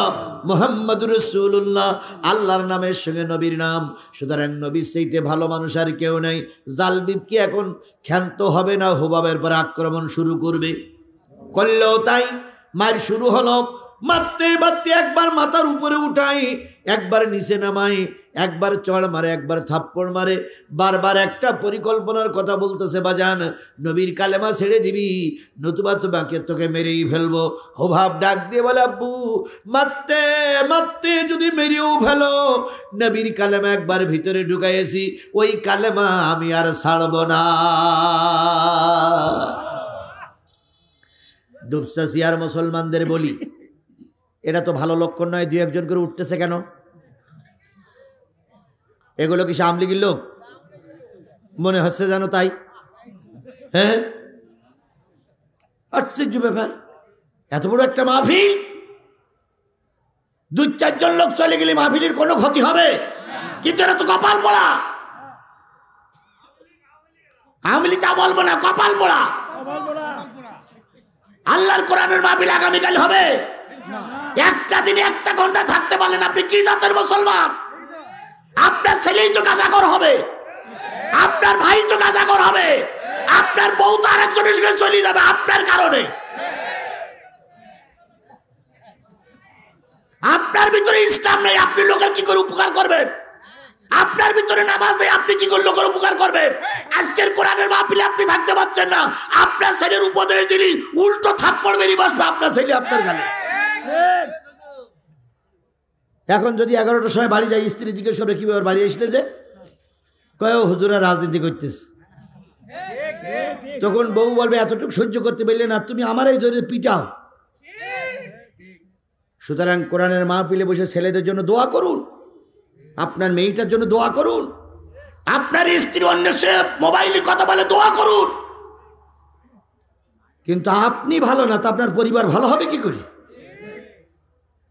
মুহাম্মাদুর রাসূলুল্লাহ, আল্লাহর নামের সঙ্গে নবীর নাম, সুতরাং নবীর চাইতে ভালো মানুষ আর কেউ নেই। জালবিব কি এখন ক্ষান্ত হবে না? হুবাবের পর আক্রমণ শুরু করবে। করলেও তাই, মার শুরু হলো। মারতে মারতে একবার মাথার উপরে উঠাই, একবার নিচে নামাই, একবার চড় মারে, একবার থাপ্পড় মারে। বারবার একটা পরিকল্পনার কথা বলতেছে, বাজান নবীর কালেমা ছেড়ে দিবি, নতুবা তোমাকে তোকে মেরেই ফেলবো। হুবাব ডাক দিয়ে বলে, আব্বু মারতে মারতে যদি মেরেও ফেলো, নবীর কালেমা একবার ভিতরে ঢুকাইয়েছি, ওই কালেমা আমি আর ছাড়ব না। দুপসাসি আর মুসলমানদের বলি, এটা তো ভালো লক্ষণ নয়। 2-1 করে উঠতেছে কেন? এগুলো কি আওয়ামী লীগের লোক মনে হচ্ছে জানো? তাই হ্যাঁ, আশ্চর্য ব্যাপার। এত বড় একটা মাহফিল, 2-4 জন লোক চলে গেলে মাহফিলের কোনো ক্ষতি হবে? কিন্তু এটা তো কপাল পোড়া। আওয়ামী লীগ তা বলবো না, কপাল পোড়া। আল্লাহর কোরআনের মাহফিল আগামীকাল হবে। একটা দিনে 1 ঘন্টা থাকতে পারলেন, আপনি কি জাতের মুসলমান? আপনার ছেলেই তো গাঁজাখোর হবে, আপনার ভাই তো গাঁজাখোর হবে, আপনার বউ তো আরেকজনের সঙ্গে চলে যাবে আপনার কারণে। আপনার ভিতরে ইসলাম নেই, আপনি লোকের কি করে উপকার করবেন? আপনার ভিতরে নামাজ নেই, আপনি কি করে লোকের উপকার করবেন? আজকের কোরআনের মাহফিলে আপনি থাকতে পারছেন না, আপনার ছেলের উপদেশ দিলি উল্টো থাপ্পড় মেরে বসবে আপনার ছেলে আপনার গালে। এখন যদি 11টার সময় বাড়ি যাই, স্ত্রী জিজ্ঞেস করবে কি ব্যাপার বাড়ি আসলে যে? কয় হুজুরা রাজনীতি করতেছে। তখন বউ বলবে এতটুকু সহ্য করতে পারলে না, তুমি আমার এই ধরে পিটাও। সুতরাং কোরআনের মাহফিলে বসে ছেলেদের জন্য দোয়া করুন, আপনার মেয়েটার জন্য দোয়া করুন, আপনার স্ত্রী অন্য সে মোবাইলে কথা বলে দোয়া করুন। কিন্তু আপনি ভালো না তো আপনার পরিবার ভালো হবে কি করে?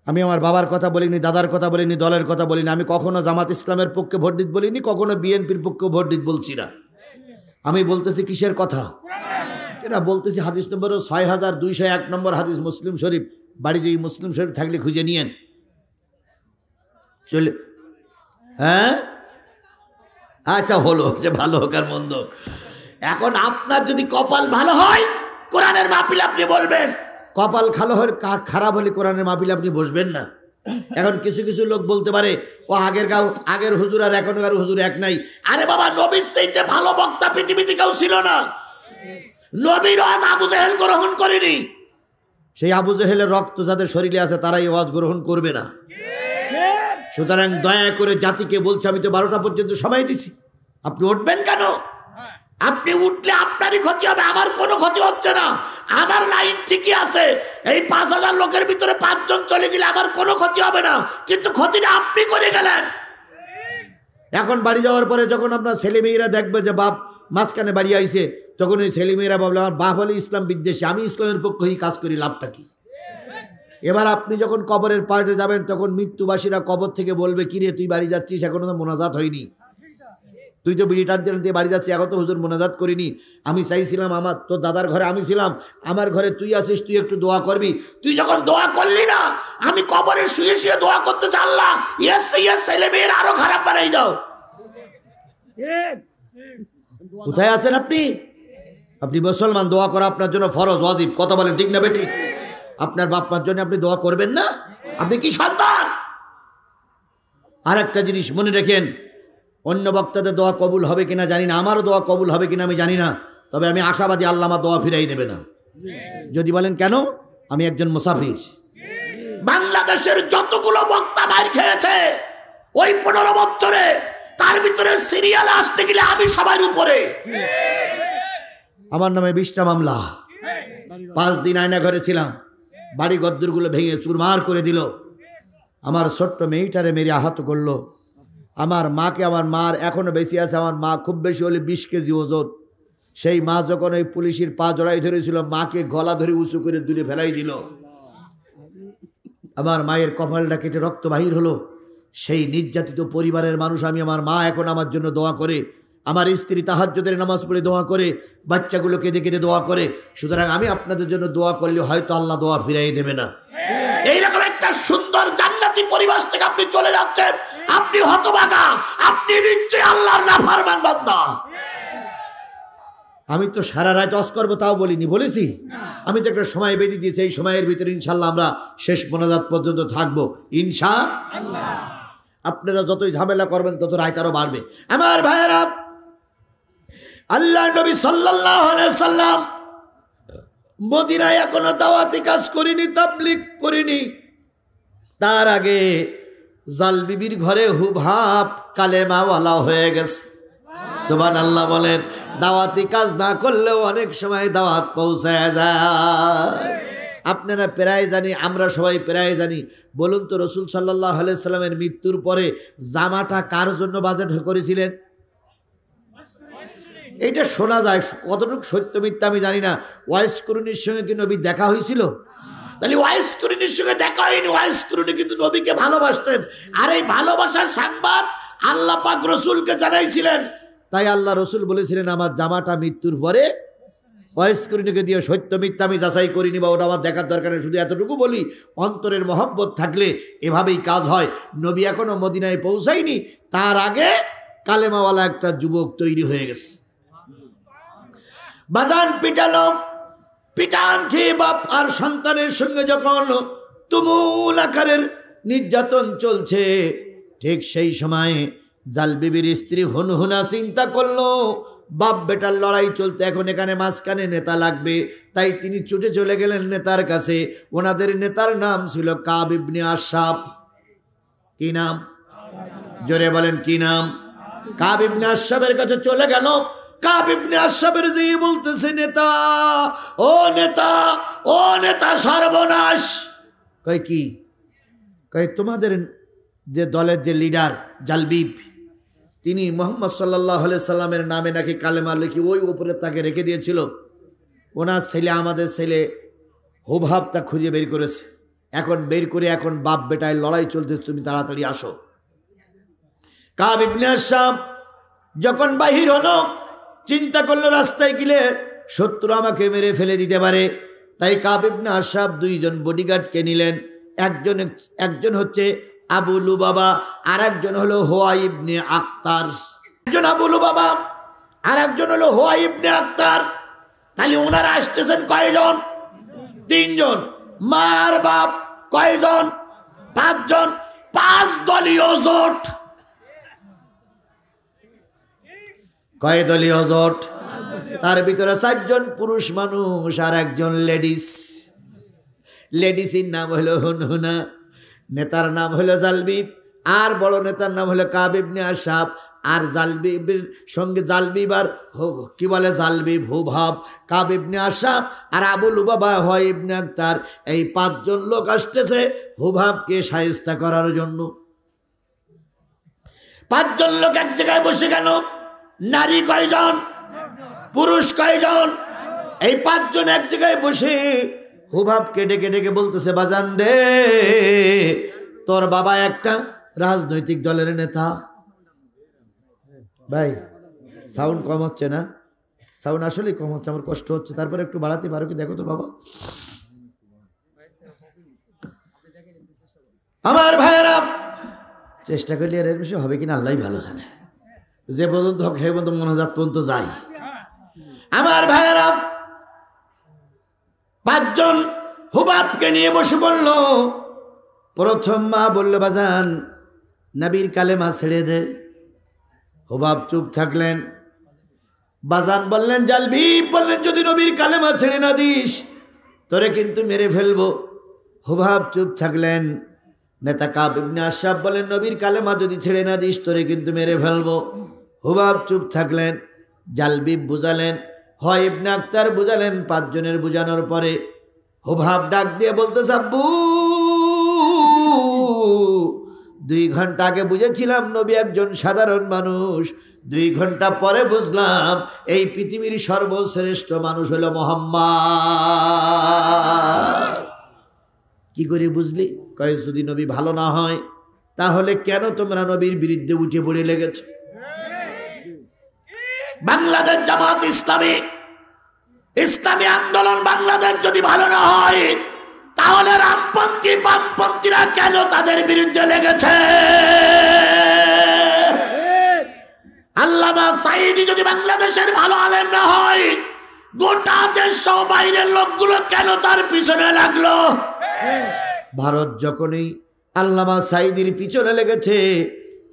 আমি আমার বাবার কথা বলিনি, দাদার কথা বলিনি, দলের কথা বলিনি। আমি কখনো জামাত ইসলামের পক্ষে ভোট দিতে বলিনি, কখনো বিএনপির পক্ষে ভোট দিতে বলছি না। আমি বলতেছি কিসের কথা? এরা বলতেছি হাদিস নম্বর 6201 নম্বর হাদিস, মুসলিম শরীফ। বাড়ি যদি মুসলিম শরীফ থাকলে খুঁজে নিয়েন। চলে, হ্যাঁ আচ্ছা, হলো যে ভালো হোক আর মন্দ। এখন আপনার যদি কপাল ভালো হয় কোরআনের মাহফিল আপনি বলবেন, কপাল খারাপ হলে কোরআনের মাহফিল আপনি বসবেন না। এখন কিছু কিছু লোক বলতে পারে ও আগের হুজুর আর এখনকার হুজুর এক নাই। আরে বাবা, নবীর চাইতে ভালো বক্তা পৃথিবীতে কেউ ছিল না। নবীর ওয়াজ আবু জেহেল গ্রহণ করেনি। সেই আবু জেহেলের রক্ত যাদের শরীরে আছে তারাই ওয়াজ গ্রহণ করবে না। সুতরাং দয়া করে জাতিকে বলছে, আমি তো 12টা পর্যন্ত সময় দিছি, আপনি উঠবেন কেন? আপনি উঠলে আপনারই ক্ষতি হবে, আমার কোনো ক্ষতি হচ্ছে না। আমার লাইন ঠিকই আছে। এই 5000 লোকের ভিতরে 5 জন চলে গেলে আমার কোনো ক্ষতি হবে না, কিন্তু ক্ষতিটা আপনি করে গেলেন। এখন বাড়ি যাওয়ার পরে যখন আপনার ছেলেমেয়েরা দেখবে যে বাপ মাঝখানে বাড়ি আইছে, তখন ওই ছেলেমেয়েরা ভাবলে আমার বাপ হলে ইসলাম বিদ্বেষী, আমি ইসলামের পক্ষেই কাজ করি, লাভটা কি? এবার আপনি যখন কবরের পার্টে যাবেন তখন মৃত্যুবাসীরা কবর থেকে বলবে, কিরে তুই বাড়ি যাচ্ছিস, এখনো তো মোনাজাত হয়নি, তুই তো বিড়ি টানতে টানতে বাড়ি যাচ্ছিস, এখন তো হুজুর মোনাজাত করিনি। আমি চাইছিলাম আমার তোর দাদার ঘরে আমি ছিলাম, আমার ঘরে তুই আসিস, তুই একটু দোয়া করবি। তুই যখন দোয়া করলি না, আমি কবরে শুয়ে শুয়ে দোয়া করতে চাল্লাহ, ছেলে মেয়ের আরো খারাপ বানাই দাও। কোথায় আছেন আপনি? আপনি মুসলমান, দোয়া করা আপনার জন্য ফরজ, ওয়াজিব। কথা বলেন ঠিক না বেঠিক? আপনার বাপ মার জন্য আপনি দোয়া করবেন না? আপনি কি সন্তান? আর একটা জিনিস মনে রেখেন, অন্য বক্তাদের দোয়া কবুল হবে কিনা জানি না, আমারও দোয়া কবুল হবে কিনা আমি জানি না, তবে আমি আশাবাদী আল্লাহ আমার দোয়া ফিরাই দেবে না। যদি বলেন কেন? আমি একজন মুসাফির। বাংলাদেশের যতগুলো বক্তা মার খেয়েছে ওই 15 বছরে, তার ভিতরে সিরিয়ালে আসতে গেলে আমি সবার উপরে। আমার নামে 20টা মামলা। 5 দিন আয়না ঘরে ছিলাম, বাড়ি গদ্দুরগুলো ভেঙে চুরমার করে দিল। আমার ছোট্ট মেয়েটারে মেরে আহত করলো। আমার মাকে, আমার মার এখনো বেশি আছে, আমার মা খুব বেশি হলে 20 কেজি ওজন। সেই মা যখন ওই পুলিশের পা জড়াই ধরেছিল, মাকে গলা ধরে উঁচু করে দূরে ফেলাই দিল। আমার মায়ের কপালটা কেটে রক্ত বাহির হলো। সেই নির্যাতিত পরিবারের মানুষ আমি, আমার মা এখন আমার জন্য দোয়া করে, আমার স্ত্রী তাহাজ্জুদের নামাজ পড়ে দোয়া করে, বাচ্চাগুলো কেঁদে কেঁদে দোয়া করে। সুতরাং আমি আপনাদের জন্য দোয়া করলে হয়তো আল্লাহ দোয়া ফিরাই দেবে না। এইরকম একটা সুন্দর জান্নাতি পরিবেশ থেকে আপনি চলে যাচ্ছেন, আপনি হতভাগা, আপনি নিশ্চয়ই আল্লাহর নাফরমান বান্দা। আমি তো সারা রাত ওয়াজ করবো তাও বলিনি, বলেছি? আমি তো একটা সময় বেঁধে দিয়েছি, এই সময়ের ভিতরে ইনশাল্লাহ আমরা শেষ মোনাজাত পর্যন্ত থাকবো ইনশাআল্লাহ। আপনারা যতই ঝামেলা করবেন তত রায় তারও বাড়বে। আমার ভাইয়েরা, আল্লাহ নবী সাল্লাল্লাহু আলাইহি সাল্লাম মদিনায় এখনো দাওয়াতি কাজ করিনি, তাবলীগ করিনি। তার আগে জাল বিবির ঘরে হুবহাব কালেমাওয়ালা হয়ে গেছে। সুবহানাল্লাহ বলেন। দাওয়াতি কাজ না করলেও অনেক সময় দাওয়াত পৌঁছায় যায়। আপনারা প্রায় জানি, আমরা সবাই প্রায় জানি। বলুন তো, রসুল সাল্লাল্লাহু আলাইহি সাল্লামের মৃত্যুর পরে জামাটা কার জন্য বাজেট করেছিলেন? এইটা শোনা যায়, কতটুকু সত্য মিথ্যা আমি জানি না। ওয়াইস কুরুনির সঙ্গে কি নবী দেখা হয়েছিল? তাহলে ওয়াইস কুরুনির সঙ্গে দেখা হয়নি। ওয়াইস কুরুনি কিন্তু নবীকে ভালোবাসতেন, আর এই ভালোবাসার সংবাদ আল্লাহ পাক রসুলকে জানাইছিলেন। তাই আল্লাহ রসুল বলেছিলেন, আমার জামাটা মৃত্যুর পরে ওয়াইস কুরুনিকে দিয়ে, সত্য মিথ্যা আমি যাচাই করিনি বা ওটা আমার দেখার দরকার নেই। শুধু এতটুকু বলি, অন্তরের মহব্বত থাকলে এভাবেই কাজ হয়। নবী এখনো মদিনায় পৌঁছায়নি, তার আগে কালেমাওয়ালা একটা যুবক তৈরি হয়ে গেছে। বাজান পিটালো, পিটান খেয়ে বাপ আর সন্তানের সঙ্গে যখন তুমুল আকারের নির্যাতন চলছে, ঠিক সেই সময় জাল বিবির স্ত্রী হুনহুনা চিন্তা করলো, বাপ বেটার লড়াই চলতে, এখন এখানে মাঝখানে নেতা লাগবে। তাই তিনি ছুটে চলে গেলেন নেতার কাছে। ওনাদের নেতার নাম ছিল কাব ইবনে আশরাফ। কি নাম? জোরে বলেন, কি নাম? কাব ইবনে আশরাফের কাছে চলে গেল। কাব ইবনে আশরাফের যে বলতেছে, নেতা, ও নেতা, ও নেতা, সর্বনাশ। কয় কি? কয় তোমাদের যে দলের যে লিডার জালবিব, তিনি মুহাম্মদ সাল্লাল্লাহু আলাইহি সাল্লামের নামে নাকি কালেমা লিখি ওই উপরে তাকে রেখে দিয়েছিল। ওনার ছেলে, আমাদের ছেলে হুবহাবটা খুঁজে বের করেছে। এখন বের করে এখন বাপ বেটায় লড়াই চলতেছে, তুমি তাড়াতাড়ি আসো। কাব ইবনে আশরাফ যখন বাহির হলো, চিন্তা করলো রাস্তায় গেলে শত্রু আমাকে মেরে ফেলে দিতে পারে। তাই কাব ইবনে আশরাফ দুইজন বডিগার্ডকে নিলেন। একজন হচ্ছে আবু লুবাবা, আর একজন হলো হুয়াই ইবনে আখতার। একজন আবু লুবাবা আর একজন হলো হুয়াই ইবনে আখতার। তাহলে ওনারা আসতেছেন কয়জন? তিনজন। মার বাপ কয়জন? পাঁচজন। 5 দলীয় জোট। কয় দলীয় জোট? তার ভিতরে 4 জন পুরুষ মানুষ আর একজন লেডিস। লেডিসের নাম হলো হুনহুনা, নেতার নাম হলো জালবিব, আর বড় নেতার নাম হলো কাব ইবনে আশরাফ। আর জালবিবের সঙ্গে জালবিব আর কি বলে জালবিব হুবহাব, কাব ইবনে আশরাফ আর আবু লুবাবা হুয়াই ইবনে আখতার। এই 5 জন লোক আসতেছে হুবহাবকে শায়েস্তা করার জন্য। 5 জন লোক এক জায়গায় বসে গেল। নারী কয়জন? পুরুষ কয়জন? এই 5 জন এক জায়গায় বসে হুবহাবকে ডেকে ডেকে বলতেছে, বাজান রে, তোর বাবা একটা রাজনৈতিক দলের নেতা। ভাই সাউন্ড কম হচ্ছে না? সাউন্ড আসলেই কম হচ্ছে, আমার কষ্ট হচ্ছে। তারপরে একটু বাড়াতে পারো কি দেখো তো বাবা। আমার ভাইয়েরা, চেষ্টা করলে এর বিষয় হবে কিনা আল্লাহই ভালো জানে। যে পর্যন্ত হোক সে পর্যন্ত মনোজাত পর্যন্ত যাই। আমার ভাইয়েরা, 5 জন হুবহাবকে নিয়ে বসে বলল। প্রথম মা বলল, বাজান নবীর কালেমা ছেড়ে দে। হুবহাব চুপ থাকলেন। বাজান বললেন, জালবিব বললেন, যদি নবীর কালেমা ছেড়ে না দিস তোরে কিন্তু মেরে ফেলবো। হুবহাব চুপ থাকলেন। নেতা কাব ইবনে আশরাফ বলেন, নবীর কালেমা যদি ছেড়ে না দিস তোরে কিন্তু মেরে ফেলবো। হুবহাব চুপ থাকলেন। জালবিব বুঝালেন, হুয়াই ইবনে আখতার বুঝালেন। 5 জনের বুঝানোর পরে হুবহাব ডাক দিয়ে বলতেছে, আব্বু 2 ঘন্টা আগে বুঝেছিলাম নবী একজন সাধারণ মানুষ, 2 ঘন্টা পরে বুঝলাম এই পৃথিবীর সর্বশ্রেষ্ঠ মানুষ হলো মুহাম্মদ। কি করে বুঝলি? কয়, যদি নবী ভালো না হয় তাহলে কেন তোমরা নবীর বিরুদ্ধে উঠে পড়ে লেগেছ? বাংলাদেশ জামাত ইসলামী, ইসলামী আন্দোলন বাংলাদেশ যদি ভালো না হয় তাহলে রামপন্থী বামপন্থীরা কেন তাদের বিরুদ্ধে লেগেছে? আল্লামা সাঈদী যদি বাংলাদেশের ভালো আলেম না হয়, গোটা দেশ সহ বাইরের লোকগুলো কেন তার পিছনে লাগলো? ভারত যখনই আল্লামা সাঈদীর পিছনে লেগেছে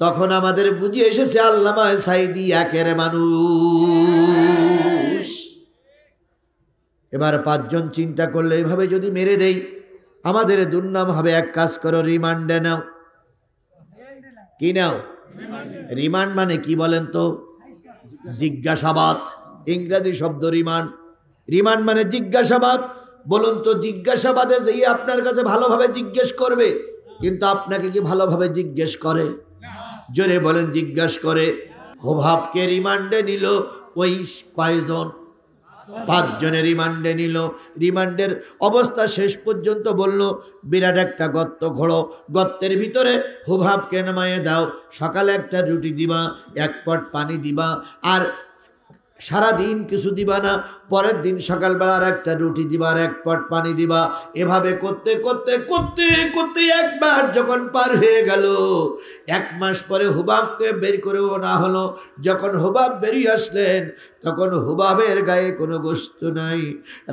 তখন আমাদের বুঝে এসেছে আল্লামা সাঈদী একের মানুষ। এবার 5 জন চিন্তা করলে, এভাবে যদি মেরে দেই আমাদের দুর্নাম হবে। এক কাজ করো, রিমান্ডে নাও। কি নাও? রিমান্ড মানে কি বলেন তো? জিজ্ঞাসাবাদ, ইংরেজি শব্দ রিমান্ড। রিমান্ড মানে জিজ্ঞাসাবাদ। বলুন তো, জিজ্ঞাসাবাদে যেই আপনার কাছে ভালোভাবে জিজ্ঞেস করবে, কিন্তু আপনাকে কি ভালোভাবে জিজ্ঞেস করে? জোরে বলেন, জিজ্ঞেস করে। হুবহাবকে রিমান্ডে নিল ওই কয়জন? 5 জনের রিমান্ডে নিল। রিমান্ডের অবস্থা শেষ পর্যন্ত বলল, বিরাট একটা গর্ত খোঁড়ো, গর্তের ভিতরে হুবহাবকে নামাইয়ে দাও। সকালে একটা রুটি দিবা, 1 পট পানি দিবা, আর সারাদিন কিছু দিবা না। পরের দিন সকালবেলা আর একটা রুটি দিবা আর 1 পট পানি দিবা। এভাবে করতে করতে করতে করতে 1 মাস যখন পার হয়ে গেল, 1 মাস পরে হুবহাবকে বের করেও না হলো। যখন হুবহাব বেরিয়ে আসলেন তখন হুবহাবের গায়ে কোনো গোশত নাই।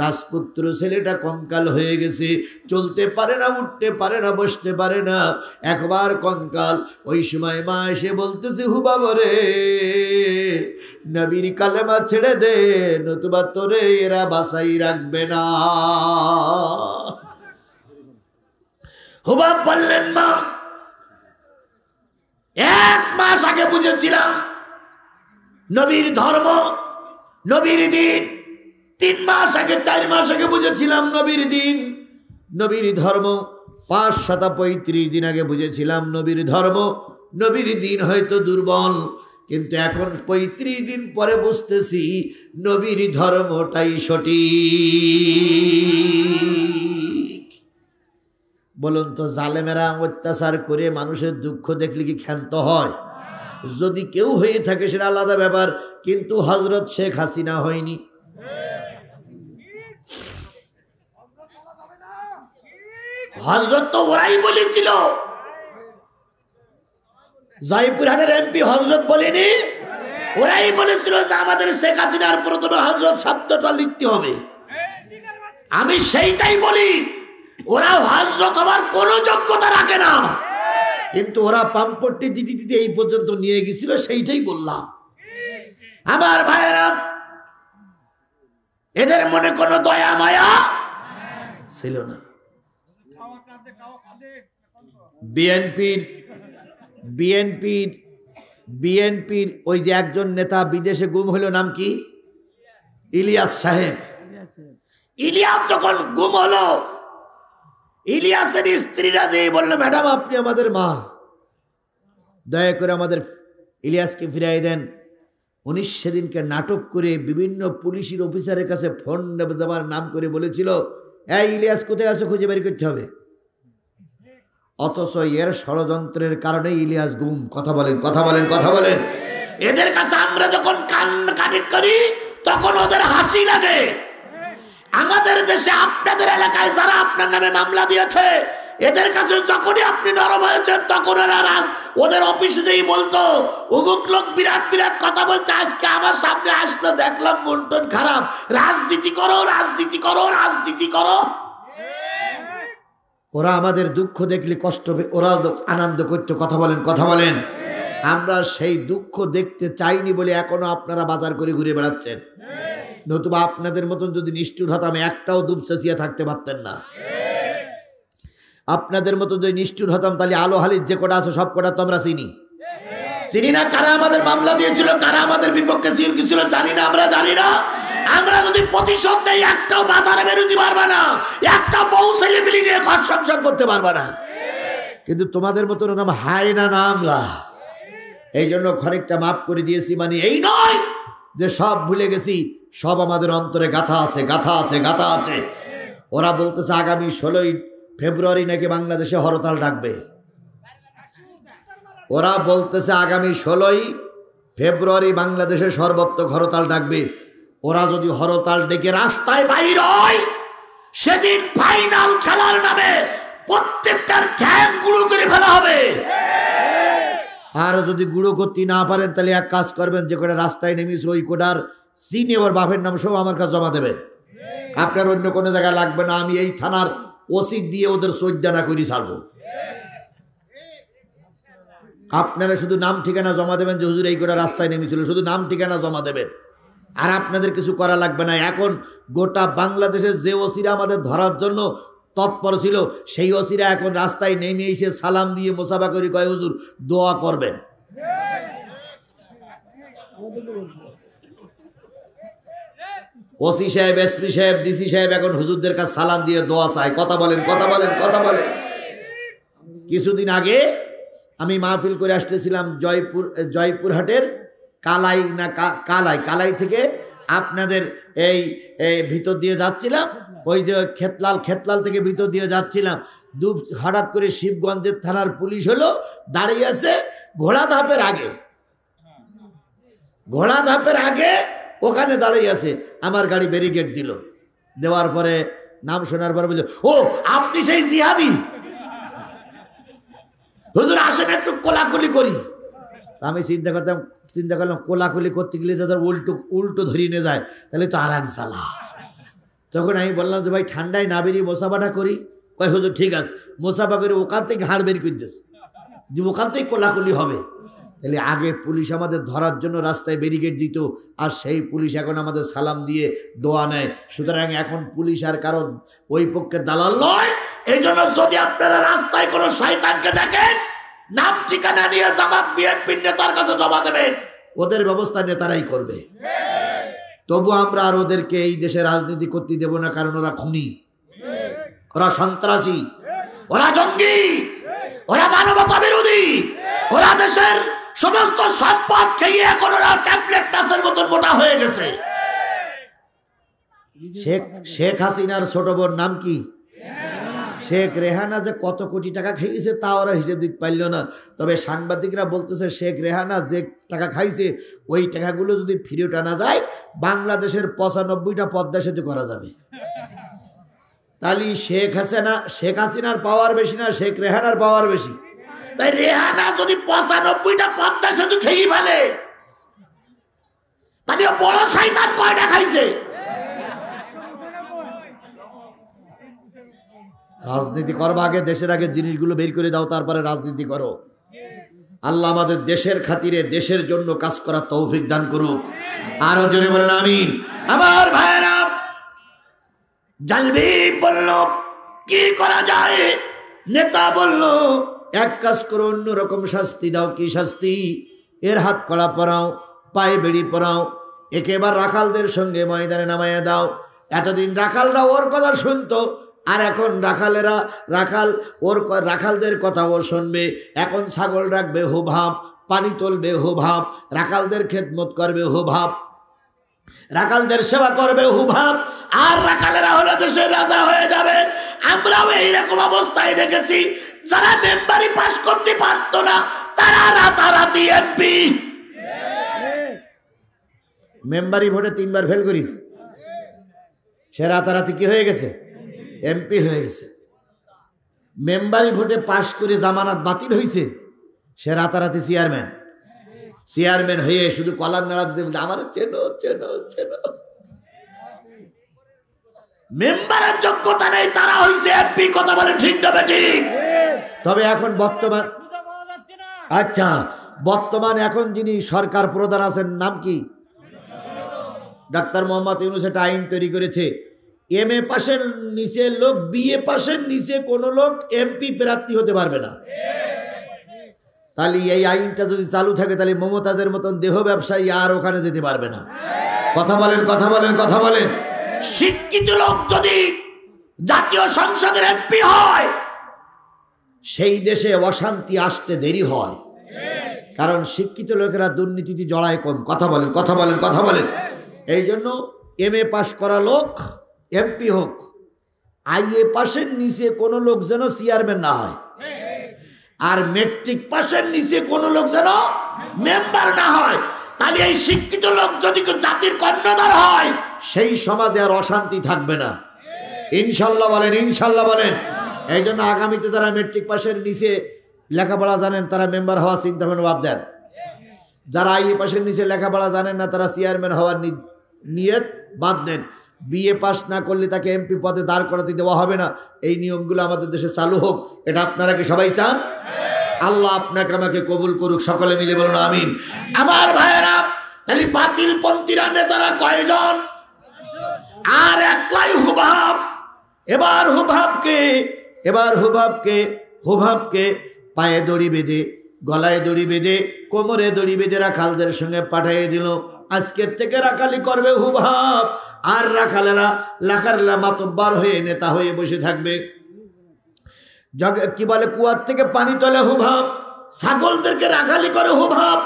রাজপুত্র ছেলেটা কঙ্কাল হয়ে গেছে, চলতে পারে না, উঠতে পারে না, বসতে পারে না, একবার কঙ্কাল। ওই সময় মা এসে বলতেছে, হুবহাব রে, নবীর কালেমা ছেড়ে দে, নতুবা তোরে এরা বাঁচাই রাখবে না। হুবহাব বললেন, মা 1 মাস আগে বুঝেছিলাম নবীর ধর্ম, নবীর দিন। 3 মাস আগে, 4 মাস আগে বুঝেছিলাম নবীর দিন, নবীর ধর্ম। 535 দিন আগে বুঝেছিলাম নবীর ধর্ম, নবীর দিন হয়তো দুর্বল, কিন্তু এখন 35 দিন পরে বুঝতেছি নবীর ধর্মটাই সঠিক। বলুন তো, জালেমেরা অত্যাচার করে মানুষের দুঃখ দেখলে কি ক্ষান্ত হয়? যদি কেউ হয়ে থাকে সেটা আলাদা ব্যাপার, কিন্তু হযরত শেখ হাসিনা হয়নি। হযরত তো ওরাই বলেছিল, জয়পুরহাটের এমপি হযরত বলেনি, ওরাই বলেছিল যে আমাদের শেখ হাসিনার প্রথমে হযরত শব্দটা লিখতে হবে। আমি সেইটাই বলি, ওরা হযরত হওয়ার কোনো যোগ্যতা রাখে না, কিন্তু ওরা পাম্পট্টি দিতে দিতে এই পর্যন্ত নিয়ে গেছিল, সেইটাই বললাম। আমার ভাইয়েরা, এদের মনে কোনো দয়া মায়া ছিল না। বিএনপির ওই যে একজন নেতা বিদেশে গুম হলো, নাম কি? ইলিয়াস সাহেব। ইলিয়াস যখন গুম হলো, ইলিয়াসের স্ত্রীরা যে বলল, ম্যাডাম আপনি আমাদের মা, দয়া করে আমাদের ইলিয়াসকে ফিরিয়ে দেন। উনি সেদিনকে নাটক করে বিভিন্ন পুলিশের অফিসারের কাছে ফোন দেওয়ার নাম করে বলেছিল, এই ইলিয়াস কোথায় আছে খুঁজে বের করতে হবে। অথচ এর ষড়যন্ত্রের কারণে ইলিয়াস গুম। কথা বলেন, কথা বলেন, কথা বলেন। এদের কাছে আমরা যখন কানেক্ট করি তখন ওদের হাসি লাগে। আমাদের দেশে আপনাদের এলাকায় যারা আপনার নামে মামলা দিয়েছে, এদের কাছে যখনই আপনি নরম হয়েছেন তখন ওদের অফিসে যেই বলতো, অমুক লোক বিরাট বিরাট কথা বলতে, আজকে আমার সামনে আসলো, দেখলাম মন টন খারাপ, রাজনীতি করো, রাজনীতি করো, রাজনীতি করো। ওরা আমাদের দুঃখ দেখলে কষ্ট, ওরা আনন্দ করতে। কথা বলেন, কথা বলেন। আমরা সেই দুঃখ দেখতে চাইনি বলে এখনো আপনারা বাজার করে ঘুরে বেড়াচ্ছেন। নতুবা আপনাদের মতন যদি নিষ্ঠুর হতাম, একটাও দুবসেসিয়া থাকতে পারতেন না। আপনাদের মতো যদি নিষ্ঠুর হতাম, তাহলে আলো হালির যে কটা আছে সব কটা তো আমরা চিনি না। কারা আমাদের মামলা দিয়েছিল, কারা আমাদের বিপক্ষে ছিল জানি না, আমরা জানি না। আমরা যদি প্রতিশোধ নেই, একটাও বাজারে বেরোতে পারবে না, একটা বউ ছেলে মিলি নিয়ে ঘর সংসার করতে পারবে না। কিন্তু তোমাদের মতন নাম হায় না না আমরা। এই জন্য খানিকটা মাফ করে দিয়েছি, মানে এই নয় যে সব ভুলে গেছি, সব আমাদের অন্তরে গাথা আছে, গাথা আছে, গাথা আছে। ওরা বলতেছে আগামী 16ই ফেব্রুয়ারি নাকি বাংলাদেশে হরতাল ডাকবে। ওরা বলতেছে আগামী 16ই ফেব্রুয়ারি বাংলাদেশে সর্বত্র হরতাল ডাকবে। ওরা যদি হরতাল ডেকে রাস্তায় বাইর হয়, সেদিন ফাইনাল খেলার নামে প্রত্যেকটার ঠ্যাং গুঁড়ো করে ফেলা হবে। আর যদি গুঁড়ো করতে না পারেন, তাহলে এক কাজ করবেন, যে কটা রাস্তায় নেমেছে ওই কোটার চিনি ওর বাপের নাম সব আমার কাছে জমা দেবেন। আপনার অন্য কোনো জায়গায় লাগবে না, আমি এই থানার ওসি দিয়ে ওদের সৈদানা করে ছাড়বো। আপনারা শুধু নাম ঠিকানা জমা দেবেন, যে হুজুর এই কোটা রাস্তায় নেমেছিল, শুধু নাম ঠিকানা জমা দেবেন, আর আপনাদের কিছু করা লাগবে না। এখন গোটা বাংলাদেশের যে ওসিরা আমাদের ধরার জন্য তৎপর ছিল, সেই ওসিরা এখন রাস্তায় নেমে এসে সালাম দিয়ে মোসাফা করে কয়, হুজুর দোয়া করবেন। ওসি সাহেব, এসপি সাহেব, ডিসি সাহেব এখন হুজুরদের কাছে সালাম দিয়ে দোয়া চায়। কথা বলেন, কথা বলেন, কথা বলেন। কিছুদিন আগে আমি মাহফিল করে আসতেছিলাম জয়পুরহাটের কালাই থেকে আপনাদের এই ভিতর দিয়ে যাচ্ছিলাম, ওই যে খেতলাল থেকে ভিতর দিয়ে যাচ্ছিলাম। হঠাৎ করে শিবগঞ্জের থানার পুলিশ হলো, দাঁড়িয়ে আছে ঘোড়াধাপের আগে ওখানে দাঁড়িয়ে আছে। আমার গাড়ি ব্যারিকেড দিল, দেওয়ার পরে নাম শোনার পরে বলছে, ও আপনি সেই জিহাদি, হুজুর আসেন একটু কোলাকুলি করি। আমি চিন্তা করলাম কোলাকুলি করতে গেলে যাদের উল্টো ধরিয়ে নিয়ে যায়, তাহলে তো আর এক জ্বালা। তখন আমি বললাম যে ভাই ঠান্ডায় না বেরিয়ে মোসাফাটা করি। কয় হুজুর ঠিক আছে, মোসাফা করে ওখান থেকে হাড় বের করে দিস, যে ওখান থেকে কোলাকুলি হবে। তাহলে আগে পুলিশ আমাদের ধরার জন্য রাস্তায় ব্যারিকেড দিত, আর সেই পুলিশ এখন আমাদের সালাম দিয়ে দোয়া নেয়। সুতরাং এখন পুলিশ আর কারো ওই পক্ষে দালাল নয়। এই জন্য যদি আপনারা রাস্তায় কোনো শয়তানকে দেখেন, নাম ঠিকানা নিয়ে জামাত বিএনপির নেতার কাছে জমা দেবেন, ওদের ব্যবস্থা নেতারাই করবে। তবু আমরা আর ওদেরকে এই দেশে রাজনীতি করতে দেব না, কারণ ওরা খুনি, ওরা সন্ত্রাসী, ওরা জঙ্গি, ওরা মানবতা বিরোধী, ওরা দেশের সমস্ত সম্পদ খেয়ে এখন ওরা ট্যাবলেট মাছের মতন মোটা হয়ে গেছে। শেখ হাসিনার ছোট বোন নাম কি? শেখ রেহানা যে কত কোটি টাকা খাইয়েছে তা ওরা হিসেব দিতে পারল না। তবে সাংবাদিকরা বলতেছে শেখ রেহানা যে টাকা খাইছে ওই টাকাগুলো যদি ফিরে টানা যায় বাংলাদেশের 95টা পদ্মা সেতু করা যাবে। তাহলে শেখ হাসিনার পাওয়ার বেশি না শেখ রেহানার পাওয়ার বেশি? তাই রেহানা যদি 95টা পদ্মা সেতু খেয়ে ফেলে তাহলে বড় শয়তান কয়টা খাইছে? রাজনীতি করবা আগে দেশের আগে জিনিসগুলো বের করে দাও, তারপরে রাজনীতি করো। আল্লাহ আমাদের দেশের খাতিরে দেশের জন্য কাজ করার তৌফিক দান করুক। আরো জোরে বলেন আমিন। আমার ভাইরা জালবি বলল কি করা যায়? নেতা বলল এক কাজ করো, অন্যরকম শাস্তি দাও। কি শাস্তি? এর হাত কড়া পরাও, পায়ে বেড়ি পরাও, একেবার রাখালদের সঙ্গে ময়দানে নামাইয়া দাও। এতদিন রাখালরা ওর কথা শুনতো, আর এখন রাখালদের কথা ও শুনবে। এখন ছাগল রাখবে হুভাব, পানি তুলবে হুভাব, রাখালদের খেদমত করবে হুভাব, রাখালদের সেবা করবে হুভাব, আর রাখালেরা হলো দেশের রাজা হয়ে যাবে। আমরাও এইরকম অবস্থায় দেখেছি, যারা মেম্বারি পাস করতে পারতো না তারা রাতারাতি এমপি। মেম্বারি ভোটে 3বার ফেল করিস, সে রাতারাতি কি হয়ে গেছে? এমপি হয়ে গেছে। মেম্বারি ভোটে পাশ করে জামানত বাতিল হয়েছে, সে রাতারাতি চেয়ারম্যান হয়ে শুধু কলার নাড়া দিতে বলছে আমার চেনো চেনো চেনো। মেম্বারের যোগ্যতা নেই, তারা হয়েছে এমপি। কথা বলে ঠিক না ঠিক? তবে এখন বর্তমান এখন যিনি সরকার প্রধান আছেন নাম কি? ডাক্তার মোহাম্মদ ইউনূস একটা আইন তৈরি করেছে, MA পাশের নিচে লোক, BA পাশের নিচে কোনো লোক এমপি প্রার্থী হতে পারবে না। তাহলে এই আইনটা যদি চালু থাকে তাহলে মমতাজের মতন দেহ ব্যবসায়ী আর ওখানে যেতে পারবে না। কথা বলেন। শিক্ষিত লোক যদি জাতীয় সংসদের এমপি হয় সেই দেশে অশান্তি আসতে দেরি হয়, কারণ শিক্ষিত লোকেরা দুর্নীতিতে জড়ায় কম। কথা বলেন। এই জন্য MA পাশ করা লোক এমপি হোক, IA পাশের নিচে কোনো লোক যেন চেয়ারম্যান না হয়, আর মেট্রিক পাশের নিচে কোনো লোক যেন মেম্বার না হয়। তাহলে এই শিক্ষিত লোক যদি জাতির কর্ণধার হয় সেই সমাজে আর অশান্তি থাকবে না। ইনশাল্লাহ বলেন। এই জন্য আগামীতে যারা মেট্রিক পাশের নিচে লেখাপড়া জানেন তারা মেম্বার হওয়ার চিন্তা ভাবনা বাদ দেন। যারা IA পাশের নিচে লেখাপড়া জানেন না তারা চেয়ারম্যান হওয়ার নিয়ত বাদ দেন। BA পাস না করলে তাকে এমপি পদে দাঁড় করাতে দেওয়া হবে না। এই নিয়মগুলো আমাদের দেশে চালু হোক, এটা আপনারা কি সবাই চান? আল্লাহ আপনাকে আমাকে কবুল করুক, সকলে মিলে বলুন আমিন। আমার ভাইয়েরা, তাহলে বাতিল পন্থীরা নেতারা কয়জন? আর একলাই হুভাব। এবার হুভাবকে পায়ে দড়ি বেঁধে, গলায় দড়ি বেঁধে, কোমরে দড়ি বেঁধে রাখালদের সঙ্গে পাঠিয়ে দিল। আজকের থেকে রাখালি করবে হুভাব, আর রাখালেরা মাতব্বার হয়ে নেতা হয়ে বসে থাকবে। কি বলে, কুয়ার থেকে পানি তোলে হুভাব, ছাগলদেরকে রাখালি করে হুভাব,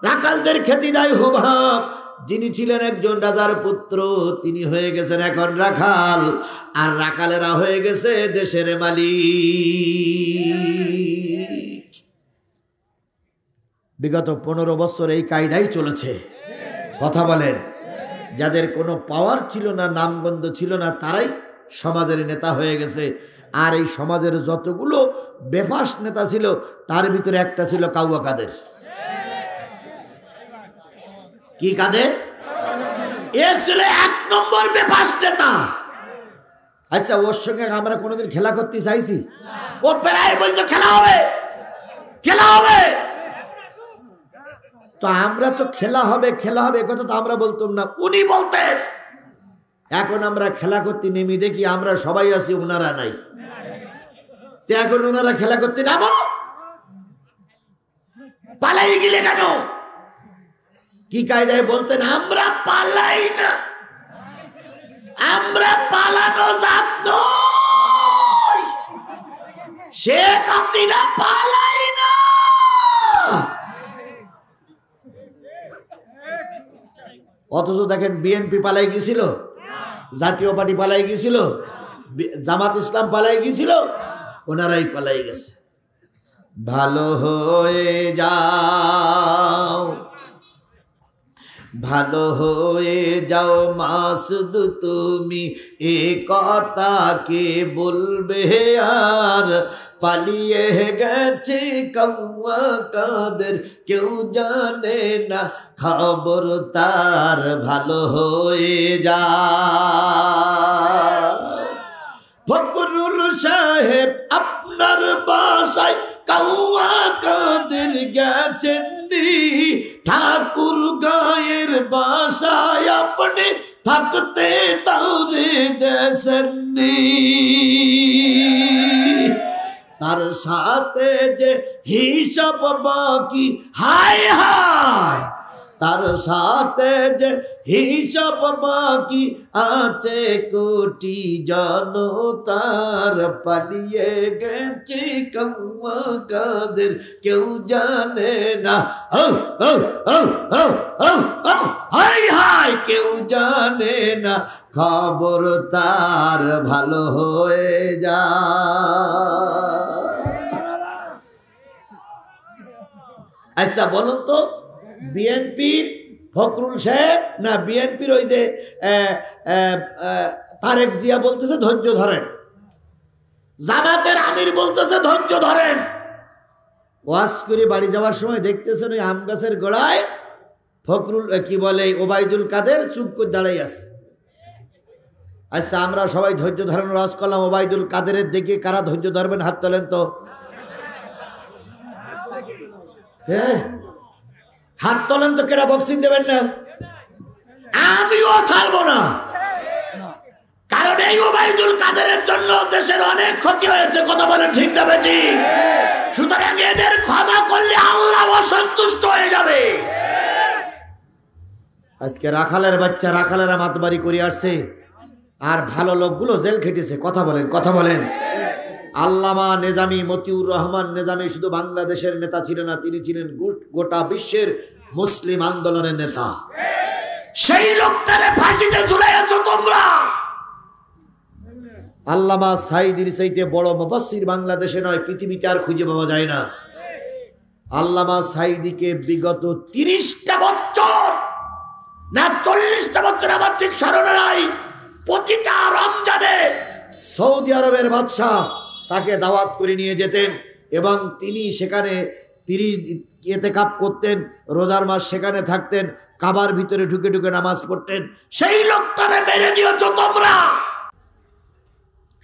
রাখালদের খেতে দেয় হুভাব। যিনি ছিলেন একজন রাজার পুত্র তিনি হয়ে গেছেন এখন রাখাল, আর রাখালেরা হয়ে গেছে দেশের মালিক। বিগত 15 বছর এই কায়দাই চলেছে। কথা বলেন। যাদের কোনো পাওয়ার ছিল না, নামগন্ধ ছিল না, তারাই সমাজের নেতা হয়ে গেছে। আর এই সমাজের যতগুলো বেফাস নেতা ছিল তার ভিতরে একটা ছিল কাউয়া কাদের। কি কাদের? এ ছিল 1 নম্বর বেফাস নেতা। আচ্ছা, ওর সঙ্গে আমরা কোনোদিন খেলা করতে চাইছি? ও প্রায় বলতো খেলা হবে। তো আমরা তো খেলা হবে কথা তো আমরা বলতাম না, উনি বলতেন। এখন আমরা খেলা করতে নেমে দেখি আমরা সবাই আছি, ওনারা নাই। তো এখন ওনারা খেলা করতে নামো, পালাই গেলে কেন? কি কায়দায় বলতেন? আমরা পালাই না, আমরা পালানো জাত নই। শেখ হাসিনা পালাই না। অথচ দেখেন বিএনপি পালাই গেছিল, জাতীয় পার্টি পালাই গেছিল, জামাত ইসলাম পালাই গিয়েছিল, ওনারাই পালাই গেছে। ভালো হয়ে যাও, ভালো হয়ে যাও মাসুদ তুমি, এ কথা কে বলবে আর, পালিয়ে গেছে কাউয়া কাদের, কেউ জানে না খবর তার, ভালো হয়ে যাও। ফখরুল সাহেব আপনার বাসায় কাউয়া কাদের গেছেন, ঠাকুর গায়ের বাসায় আপনি থাকতে তারে দেশনি, তার সাথে যে হিসাব বাকি, হায় হায়, তার সাথে যে হিসাব বাকি আছে কোটি জনতার, পালিয়ে গেছে কাউয়া কাদের, কেউ জানে না, হায় হায়, কেউ জানে না খবর তার, ভালো হয়ে যা। আচ্ছা বলুন তো, বিএনপির ফখরুল সাহেব না বিএনপির ওই যে তারেক জিয়া বলতেছে ধৈর্য ধরেন, জামাতের আমির বলতেছে ধৈর্য ধরেন। ওয়াজ করে বাড়ি যাওয়ার সময় দেখতেছেন ওই আম গাছের গোড়ায় ফখরুল কি বলে ওবায়দুল কাদের চুপ করে দাঁড়াই আছে। আচ্ছা আমরা সবাই ধৈর্য ধরানোর ওয়াজ করলাম, ওবায়দুল কাদেরের দিকে কারা ধৈর্য ধরবেন হাত তোলেন তো। হ্যাঁ হাত তোলেন তো, কেরা বক্সিং দেবেন না? আমিও ছাড়বো না, কারণ এই ওবায়দুল কাদেরের জন্য দেশের অনেক ক্ষতি হয়েছে, কথা বলেন ঠিক না বেটি? সুতরাং এদের ক্ষমা করলে আল্লাহ অসন্তুষ্ট হয়ে যাবে। আজকে রাখালের বাচ্চা রাখালেরা মাতবাড়ি করে আসছে, আর ভালো লোকগুলো জেল খেটেছে, কথা বলেন কথা বলেন। আল্লামা নেজামি, মতিউর রহমান নেজামি শুধু বাংলাদেশের নেতা ছিলেন না, তিনি ছিলেন গোটা বিশ্বের মুসলিম আন্দোলনের নেতা। সেই লোকটারে ফাঁসিতে ঝুলাইয়াছ তোমরা। আল্লামা সাইদির চাইতে বড় মুফাসসির বাংলাদেশে নয়, পৃথিবীতে আর খুঁজে পাওয়া যায় না। আল্লামা সাইদিকে বিগত 30টা বছর না 40টা বছর, আমার ঠিক স্মরণে নাই, প্রতিটা রমজানে সৌদি আরবের বাদশাহ তাকে দাওয়াত করে নিয়ে যেতেন এবং তিনি সেখানে 30 ইতিকাফ করতেন, রোজার মাস সেখানে থাকতেন, কাবার ভিতরে ঢুকে ঢুকে নামাজ পড়তেন। সেই লোকটারে মেরে দিয়েছো তোমরা।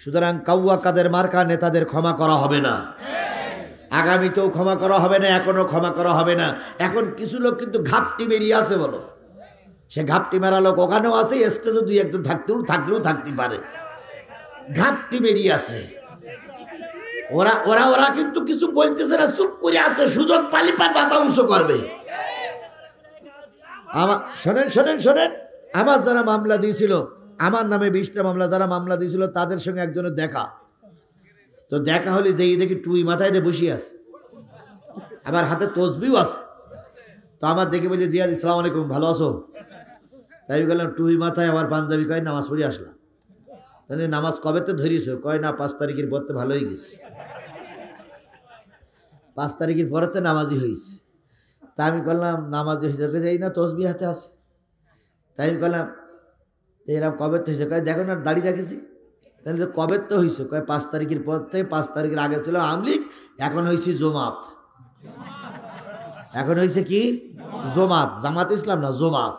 সুতরাং কাউয়া কাদের মার্কা নেতাদের ক্ষমা করা হবে না, আগামীতেও ক্ষমা করা হবে না, এখনো ক্ষমা করা হবে না। এখন কিছু লোক কিন্তু ঘাপটি বেরিয়ে আছে, বলো সে ঘাপটি মেরা লোক ওখানেও আছে, স্টেজে 2-1 থাকলেও থাকতে পারে, ঘাপটি বেরিয়ে আছে। ওরা ওরা ওরা কিন্তু কিছু বলতেছে না, চুপ করে আছে, সুযোগ পালি পার মাথা উঁচু করবে। শোনেন শোনেন শোনেন, আমার যারা মামলা দিয়েছিল, আমার নামে 20টা মামলা যারা মামলা দিয়েছিল, তাদের সঙ্গে একজনের দেখা, তো দেখা হলে যেই দেখি টুই মাথায় দিয়ে বসে আছে, আবার হাতে তসবিও আছে। তো আমার দেখে বলছে জিয়াদ ইসলাম আলাইকুম, ভালো আছো? তাই বললাম টুই মাথায়, আবার পাঞ্জাবি, কয় নামাজ পড়ে আসলাম। তাহলে নামাজ কবে তো ধরিয়েছ? কয় না 5 তারিখের পর তো ভালোই গেছে, 5 তারিখের পরে তো নামাজি হয়েছে। তা আমি করলাম নামাজি হয়েছে, যাই না তসবি হাতে আছে। তাই আমি করলাম এরকম কবে তো হয়েছে? কয় দেখো না দাড়ি রাখেছি। তাহলে তো কবে তো হয়েছে? কয় 5 তারিখের পর থেকে, 5 তারিখের আগে ছিল আওয়ামী লীগ, এখন হয়েছে জমাত। এখন হয়েছে কি? জমাত, জামাত ইসলাম না, জমাত।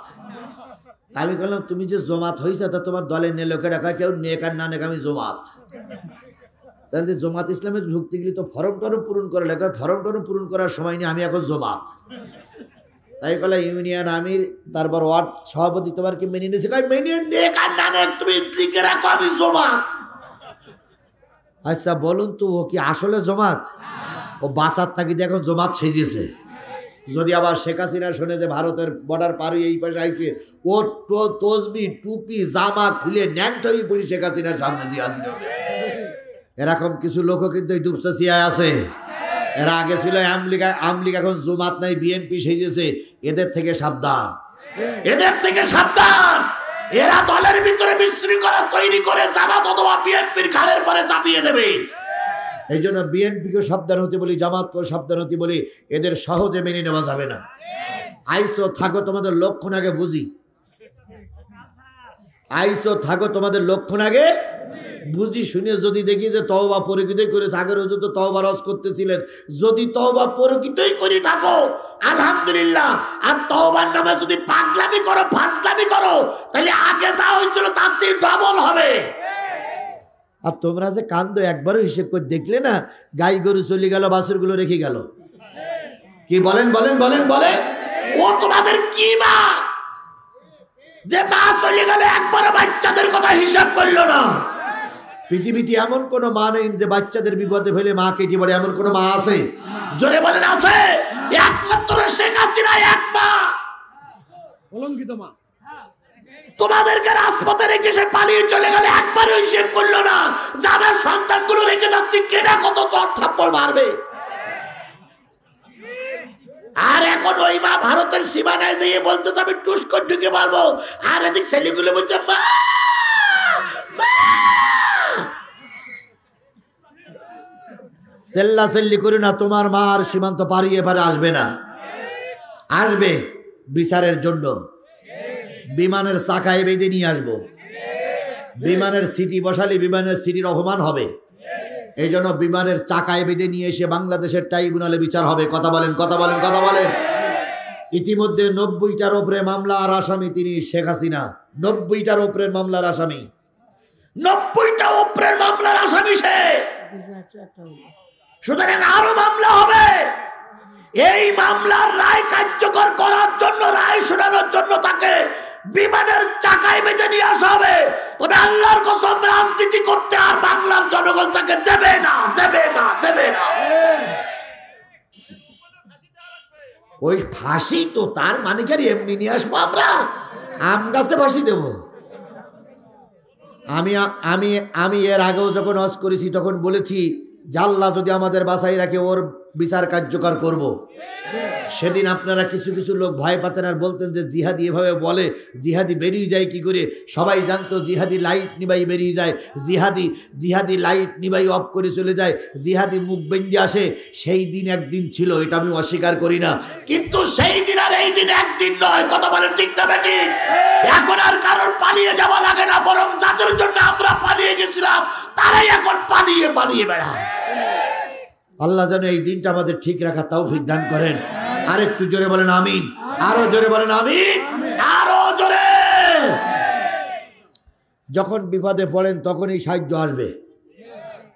আমি বললাম তুমি যে জমাত হয়েছে, তা তোমার দলের নে লোকেরা কয় কেউ নেক আর না নেক, আমি জমাত। তাহলে জমাত ইসলামে ঢুকতে গেলে তো ফর্ম টর্ম পূরণ করে লেখা, ফর্ম টর্ম পূরণ করার সময় নিয়ে আমি এখন জমাত। তাই বলে ইউনিয়ন আমির, তারপর ওয়ার্ড সভাপতি, তোমার কি মেনে নিয়েছে? কয় মেনে নেক আর না নেক তুমি লিখে রাখো, আমি জমাত। আচ্ছা বলুন তো, ও কি আসলে জমাত? ও বাসার থাকি এখন জমাত সেজেছে। যদি আবার শেখ হাসিনা শুনে যে ভারতের বর্ডার পার হয়ে এই পাশে আইছে, ও তসবি টুপি জামা খুলে ন্যাংটাই পড়ি শেখ হাসিনার সামনে দিয়ে হাজির হবে। এরকম কিছু লোকও কিন্তু এই দুপচাচিয়ায় আছে। এরা আগে ছিল আমলিগ, এখন জমাত নাই, বিএনপি সেজেছে। এদের থেকে সাবধান, এদের থেকে সাবধান। এরা দলের ভিতরে বিশৃঙ্খলা তৈরি করে জামাত অথবা বিএনপির ঘাড়ের পরে চাপিয়ে দেবে। এই জন্য বিএনপিকে সাবধান হতে বলি, জামাতকেও সাবধান হতে বলি, এদের সহজে মেনে নেওয়া যাবে না। আইসো থাকো তোমাদের লক্ষণ আগে বুঝি, আইসো থাকো তোমাদের লক্ষণ আগে বুঝি শুনে যদি দেখি যে তওবা প্রকৃতই করেছে, আগের হুজুর তো তওবা রস করতেছিলেন, যদি তওবা প্রকৃতই করে থাকো আলহামদুলিল্লাহ, আর তওবার নামে যদি পাগলামি করো ফাসলামি করো তাহলে আগে যা হয়েছিল তার চেয়ে ডবল হবে। আর তোমরা যে কান্দো একবারও হিসেব করে দেখলে না, গাই গরু চলে গেল, বাছুরগুলো রেখে গেল, কি বলেন বলেন বলেন বলেন, ও তোমাদের কি মা যে মা চলে গেল একবারও বাচ্চাদের কথা হিসাব করলো না? পৃথিবীতে এমন কোন মা নেই যে বাচ্চাদের বিপদে ফেলে মা কেটে পড়ে, এমন কোন মা আছে? জোরে বলেন আছে? একমাত্র শেখ হাসিনা এক মা, কলঙ্কিত মা। তোমাদেরকে রাজপথে রেখে সে পালিয়ে চলে গেলে একবারও হিসেব করলো না যাদের সন্তানগুলো রেখে যাচ্ছে কেটা কত চর থাপ্পড় মারবে। আর এখন ওই মা ভারতের সীমানায় যেয়ে বলতেছে আমি টুস করে ঢুকে পারবো, আর এদিক ছেলেগুলো বলছে মা চেল্লা চেল্লি করে না, তোমার মা আর সীমান্ত পারিয়ে এবারে আসবে না, আসবে বিচারের জন্য, বিমানের চাকায় বেঁধে নিয়ে আসবো, বিমানের সিটি বসালে বিমানের সিটির অপমান হবে, এই জন্য বিমানের চাকায় বেঁধে নিয়ে এসে বাংলাদেশের ট্রাইব্যুনালে বিচার হবে। কথা বলেন কথা বলেন কথা বলেন। ইতিমধ্যে 90টার উপরে মামলা আর আসামি তিনি শেখ হাসিনা, 90টার উপরে মামলার আসামি, 90টা উপরের মামলার আসামি সে। সুতরাং আরো মামলা হবে। এই মামলার রায় কার্যকর করার জন্য, রায় শোনানোর জন্য তাকে বিমানের চাকায় বেঁধে নিয়ে আসা হবে। তবে আল্লাহর কসম রাজনীতি করতে আর বাংলার জনগণ তাকে দেবে না, দেবে না, দেবে না। ওই ফাঁসি তো তার মানে কি এমনি নিয়ে আসবো আমরা? আম গাছে ফাঁসি দেব? আমি আমি আমি এর আগেও যখন ওয়াজ করেছি তখন বলেছি জাল্লা যদি আমাদের বাসায় রাখে ওর বিচার কার্যকর করব। সেদিন আপনারা কিছু কিছু লোক ভয় পাতেন আর বলতেন যে জিহাদি এভাবে বলে, জিহাদি বেরিয়ে যায় কি করে? সবাই জানতো জিহাদি লাইট নিবাই বেরিয়ে যায়, জিহাদি লাইট নিবাই অফ করে চলে যায়, জিহাদি মুখ বেঁধে আসে। সেই দিন একদিন ছিল, এটা আমি অস্বীকার করি না, কিন্তু সেই দিন আর এই দিন একদিন নয়। কথা বলেন ঠিক না বেটি? এখন আর কারোর পালিয়ে যাওয়া লাগে না, বরং যাদের জন্য আমরা পালিয়ে গেছিলাম তারাই এখন পালিয়ে পালিয়ে বেড়ায়। আল্লাহ যেন এই দিনটা আমাদের ঠিক রাখা তৌফিক দান করেন। আর একটু জোরে বলেন আমিন, আরো জোরে বলেন আমিন, আরো জোরে। যখন বিপদে পড়েন তখনই সাহায্য আসবে,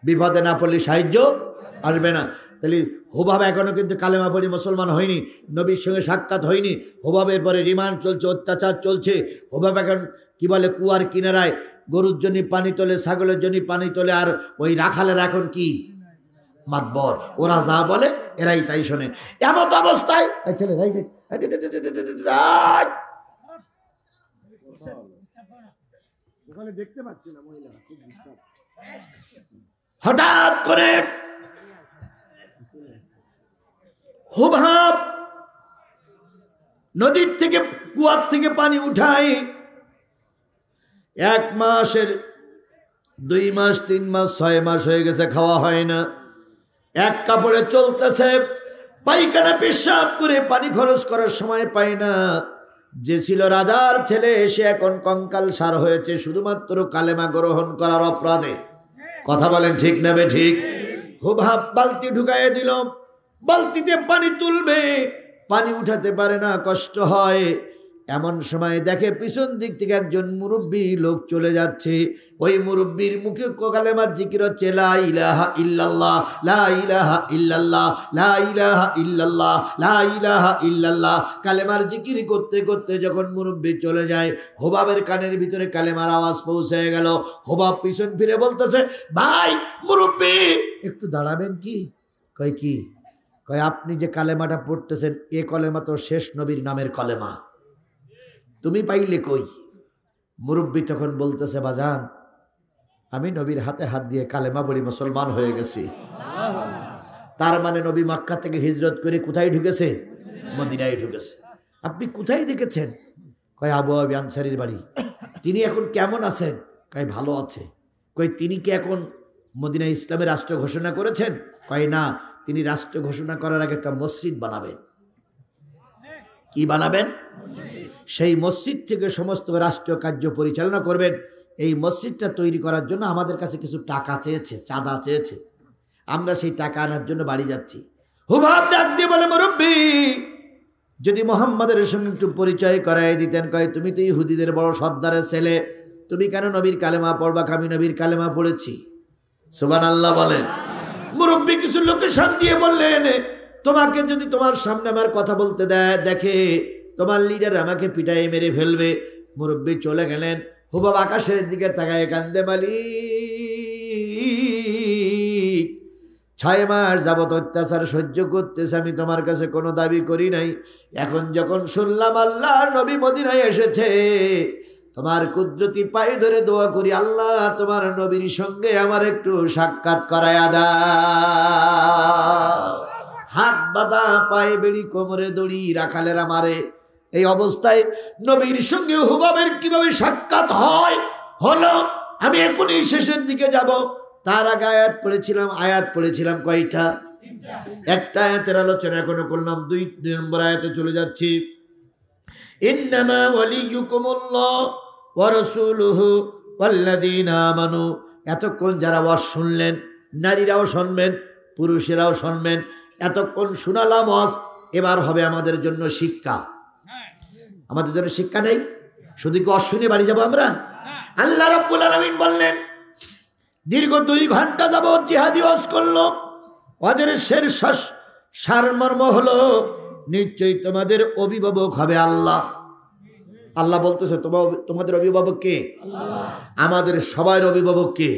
বিপদে না পড়লে সাহায্য আসবে না। তাহলে হুবাব এখনো কিন্তু কালেমা পড়ি মুসলমান হয়নি, নবীর সঙ্গে সাক্ষাৎ হয়নি। হুবাবের পরে রিমান্ড চলছে, অত্যাচার চলছে। হুবাব এখন কি বলে কুয়ার কিনারায় গরুর জন্য পানি তোলে, ছাগলের জন্য পানি তোলে, আর ওই রাখালের এখন কি মাতবর, ওরা যা বলে এরাই তাই শোনে। এমত অবস্থায় হঠাৎ করে হুবহাব নদীর থেকে, কুয়ার থেকে পানি উঠায়। 1 মাসের 2 মাস 3 মাস 6 মাস হয়ে গেছে, খাওয়া হয় না, এক কাপড়ে চলতেছে, পায়খানা পেশাব করে পানি খরচ করার সময় পায় না। যে ছিল রাজার ছেলে সে এখন কঙ্কাল সার হয়েছে শুধুমাত্র কালেমা গ্রহণ করার অপরাধে। কথা বলেন ঠিক না বে ঠিক? হুবহাব বালতি ঢুকাইয়ে দিল, বালতিতে পানি তুলবে, পানি উঠাতে পারে না, কষ্ট হয়। এমন সময় দেখে পিছন দিক থেকে একজন মুরব্বী লোক চলে যাচ্ছে। ওই মুরব্বীর মুখে কালেমার জিকির হচ্ছে লা ইলাহা ইল্লাল্লাহ, লা ইলাহা ইল্লাল্লাহ, লা ইলাহা ইল্লাল্লাহ, লা ইলাহা ইল্লাল্লাহ। কালেমার জিকির করতে করতে যখন মুরব্বী চলে যায়, হুবাবের কানের ভিতরে কালেমার আওয়াজ পৌঁছে গেল। হুবাব পিছন ফিরে বলতেছে, ভাই মুরব্বী একটু দাঁড়াবেন কি? কয় কি? কয় আপনি যে কালেমাটা পড়তেছেন এ কলেমা তো শেষ নবীর নামের কলেমা, তুমি পাইলে কই? মুরব্বী তখন বলতেছে, বাজান আমি নবীর হাতে হাত দিয়ে কালেমা পড়ি মুসলমান হয়ে গেছি। তার মানে নবী মক্কা থেকে হিজরত করে কোথায় ঢুকেছে? মদিনায় ঢুকেছে। আপনি কোথায় দেখেছেন? কয় আবু আবি আনসারীর বাড়ি। তিনি এখন কেমন আছেন? কয় ভালো আছে। কই তিনি কি এখন মদিনা ইসলামের রাষ্ট্র ঘোষণা করেছেন? কয় না, তিনি রাষ্ট্র ঘোষণা করার আগে একটা মসজিদ বানাবেন। কি বানাবেন? সেই মসজিদ থেকে সমস্ত রাষ্ট্রীয় কার্য পরিচালনা করবেন। এই মসজিদটা তৈরি করার জন্য আমাদের কাছে কিছু টাকা চেয়েছে, চাঁদা চেয়েছে। আমরা সেই টাকা আনার জন্য বাড়ি যাচ্ছি। হুবাব ডাক দিয়ে বলে, মুরব্বি, যদি মোহাম্মদের সঙ্গে একটু পরিচয় করাই দিতেন। কয় তুমি তো ইহুদিদের বড় সর্দারের ছেলে, তুমি কেন নবীর কালেমা পড়বা? আমি নবীর কালেমা পড়েছি। সুবহানাল্লাহ বলেন। মুরব্বি কিছু লোকেশন দিয়ে বললেন, তোমাকে যদি তোমার সামনে আমার কথা বলতে দেয়, দেখে তোমার লিডার আমাকে পিটাই মেরে ফেলবে। মুরব্বি চলে গেলেন। হুবাব আকাশের দিকে তাকায় কান্দে, মালিক 6 মাস যাবত অত্যাচার সহ্য করতেছে, আমি তোমার কাছে কোনো দাবি করি নাই। এখন যখন শুনলাম আল্লাহর নবী মদিনায় এসেছে, তোমার কুদরতি পায়ে ধরে দোয়া করি, আল্লাহ তোমার নবীর সঙ্গে আমার একটু সাক্ষাৎ করায়া দাও। হাত বাঁধা, পায়ে বেড়ি, কোমরে দড়ি, রাখালেরা মারে। এই অবস্থায় নবীর সঙ্গে হুবাবের কিভাবে সাক্ষাৎ হয়? হলো, আমি এখনই শেষের দিকে যাব। তার আগে আয়াত পড়েছিলাম কয়টা? একটা আয়াতের আলোচনা এখনো করলাম, 2 নম্বর আয়াতে চলে যাচ্ছি। ইন্নামা ওয়ালিয়ুকুমুল্লাহ ওয়া রাসূলুহু ওয়াল্লাযীনা আমানু। এতক্ষণ যারা ওয়াজ শুনলেন, নারীরাও শুনবেন, পুরুষেরাও শুনবেন, এতক্ষণ শোনালাম ওয়াজ। এবার হবে আমাদের জন্য শিক্ষা। আমাদের জন্য শিক্ষা নেই? শুধু কি ওয়াজ শুনে বাড়ি যাবো আমরা? আল্লাহ রাব্বুল আলামিন বললেন, দীর্ঘ 2 ঘন্টা যাবত জিহাদি ওয়াজ করলো। ওয়াজের শেষ সারমর্ম হলো, নিশ্চয়ই তোমাদের অভিভাবক হবে আল্লাহ। আল্লাহ বলতেছে, তোমাদের অভিভাবক কে? আমাদের সবার অভিভাবক কে?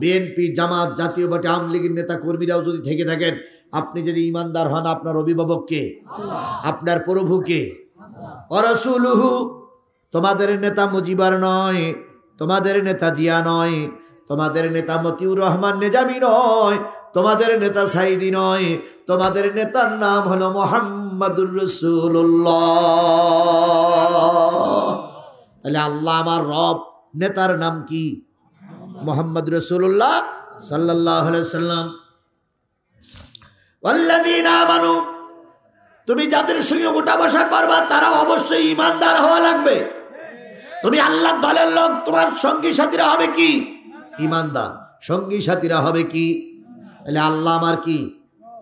বিএনপি, জামাত, জাতীয় পার্টি, আওয়ামী লীগের নেতা কর্মীরাও যদি থেকে থাকেন, আপনি যদি ইমানদার হন, আপনার অভিভাবক কে? আপনার প্রভু কে? ওয়া রাসূলুহু। তোমাদের নেতা মুজিবার নয়, তোমাদের নেতা জিয়া নয়, তোমাদের নেতা মতিউর রহমান নিজামী নয়, তোমাদের নেতা সাইদি নয়, তোমাদের নেতার নাম হলো মুহাম্মাদুর রাসূলুল্লাহ। তাহলে আল্লাহ আমার রব, নেতার নাম কি? মুহাম্মদ রাসূলুল্লাহ সাল্লাল্লাহু আলাইহি সাল্লাম। ওয়াল্লাযীনা আমানু, তুমি যাদের সঙ্গে ওঠা বসা করবা তারা অবশ্যই ইমানদার হওয়া লাগবে। তুমি আল্লাহর দলের লোক, তোমার সঙ্গী সাথীরা হবে কি? ইমানদার। সঙ্গী সাথীরা হবে কি? তাহলে আল্লাহ আমার কি?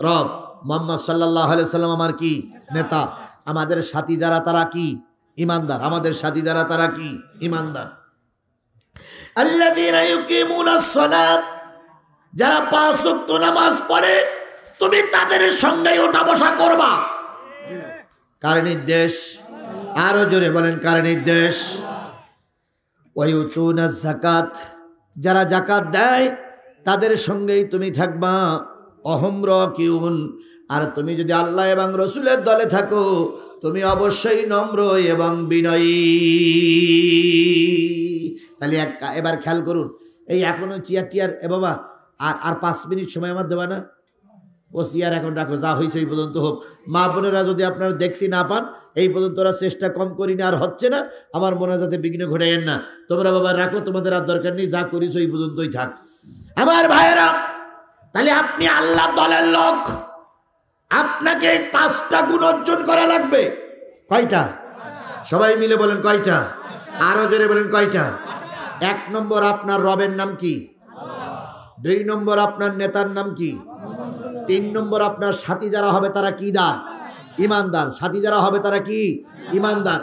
রব। মুহাম্মদ সাল্লাল্লাহু আলাইহি সাল্লাম আমার কি? নেতা। আমাদের সাথী যারা তারা কি? ইমানদার। আমাদের সাথী যারা তারা কি? ইমানদার। আল্লাযীনা ইউকিমুনাস সালাত, যারা 5 ওয়াক্ত নামাজ পড়ে, তুমি তাদের সঙ্গে ওঠা বসা করবা। কার নির্দেশ? আরো জোরে বলেন, কার নির্দেশ? ওয়া ইউতুনাজ যাকাত, যারা যাকাত দেয় তাদের সঙ্গেই তুমি থাকবা। অহম রাকিউন, আর তুমি যদি আল্লাহ এবং রসুলের দলে থাকো, তুমি অবশ্যই নম্র এবং বিনয়ী। তাহলে এবার খেয়াল করুন, এই এখনো চেয়ার এ বাবা, আর 5 মিনিট সময় আমার দেবা না? ও চেয়ার এখন রাখো, যা হয়েছে এই পর্যন্ত হোক। মা বোনেরা যদি আপনারা দেখতে না পান, এই পর্যন্ত ওরা চেষ্টা কম করি না, আর হচ্ছে না, আমার মনে যাতে বিঘ্ন ঘটাইয়েন না। তোমরা বাবা রাখো, তোমাদের আর দরকার নেই, যা করিস এই পর্যন্তই থাক। আমার ভাইয়েরা, তাহলে আপনি আল্লাহ দলের লোক, আপনাকে 5টা গুণ অর্জন করা লাগবে। কয়টা? সবাই মিলে বলেন কয়টা? আরো জোরে বলেন কয়টা? 1 নম্বর, আপনার রবের নাম কি? 2 নম্বর, আপনার নেতার নাম কি? 3 নম্বর, আপনার সাথী যারা হবে তারা কি? ইমানদার। সাথী যারা হবে তারা কি? ইমানদার।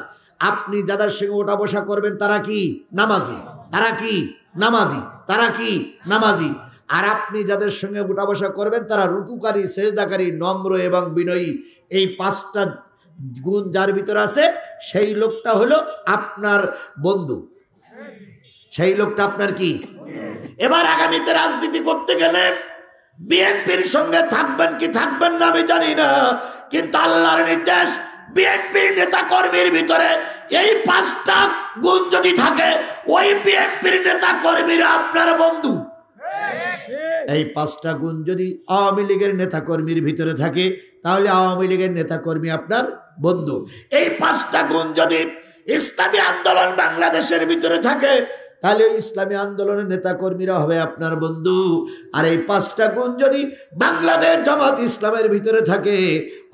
আপনি যাদের সঙ্গে ওঠা বসা করবেন তারা কি? নামাজি। তারা কি? নামাজি। তারা কি? নামাজি। আর আপনি যাদের সঙ্গে ওঠা বসা করবেন তারা রুকুকারী, সেজদাকারী, নম্র এবং বিনয়ী। এই 5টা গুণ যার ভিতরে আছে, সেই লোকটা হলো আপনার বন্ধু, সেই লোকটা আপনার কি? এবার আগামীতে রাজনীতি করতে গেলে বিএনপির সঙ্গে থাকবেন কি থাকবেন না আমি জানি না, কিন্তু আল্লাহর নির্দেশ, বিএনপির নেতা কর্মীর ভিতরে এই 5টা গুণ যদি থাকে, ওই বিএনপির নেতা কর্মীরা আপনার বন্ধু। এই 5টা গুণ যদি আওয়ামী লীগের নেতা কর্মীর ভিতরে থাকে, তাহলে আওয়ামী লীগের নেতা কর্মী আপনার বন্ধু। এই 5টা গুণ যদি ইসলামী আন্দোলন বাংলাদেশের ভিতরে থাকে, তাহলে ইসলামী আন্দোলনের নেতা কর্মীরা হবে আপনার বন্ধু। আর এই 5টা গুণ যদি বাংলাদেশ জামাত ইসলামের ভিতরে থাকে,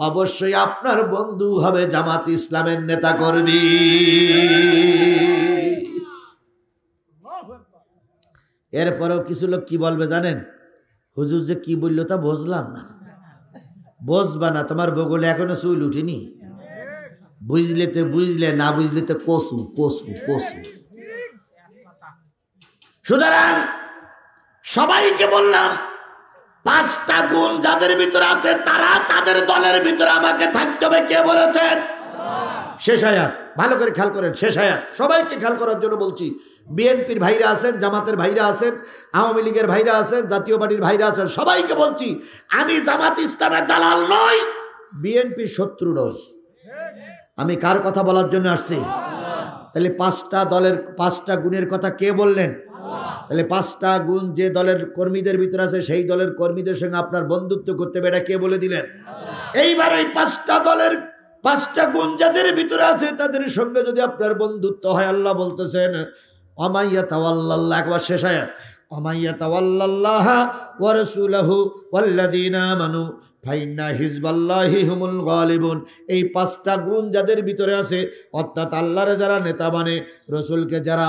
অবশ্যই আপনার বন্ধু হবে জামাত ইসলামের নেতা কর্মী। এরপরেও কিছু লোক কি বলবে জানেন? হুজুর যে কি বললো তা বুঝলাম না। বুঝবা না, তোমার বগলে এখনো চুল উঠেনি। বুঝলে তো বুঝলে, না বুঝলে তো কসু কসু কসু। সুতরাং সবাইকে বললাম, 5টা গুণ যাদের ভিতরে আছে তারা তাদের দলের ভিতরে আমাকে থাকতে হবে। কে বলেছেন? শেষ আয়াত, ভালো করে খেয়াল করেন। শেষ আয়াত সবাইকে খেয়াল করার জন্য বলছি। বিএনপির ভাইরা আছেন, জামাতের ভাইরা আছেন, আওয়ামী লীগের ভাইরা আছেন, জাতীয় পার্টির ভাইরা আছেন, সবাইকে বলছি, আমি জামাত ইসলামের দালাল নই, বিএনপির শত্রু নই। আমি কার কথা বলার জন্য আসছি? তাহলে 5টা দলের 5টা গুণের কথা কে বললেন? তাহলে 5টা গুণ যে দলের কর্মীদের ভিতরে আছে সেই দলের কর্মীদের সঙ্গে আপনার বন্ধুত্ব করতে হবে, এটা কে বলে দিলেন? এইবার এই 5টা দলের 5টা গুণ যাদের ভিতরে আছে তাদের সঙ্গে যদি আপনার বন্ধুত্ব হয়, আল্লাহ বলতেছেন অমাইয়া তাওয়াল্লাল্লাহ, একবার শেষ আয়াত, অমাইয়া তাওয়াল্লাল্লাহ ওয়া রাসূলুহু ওয়াল্লাযীনা আমানু ফাইন্না হিজবাল্লাহি হুমুল গালিবুন। এই 5টা গুণ যাদের ভিতরে আছে, অর্থাৎ আল্লাহর যারা নেতা মানে, রসুলকে যারা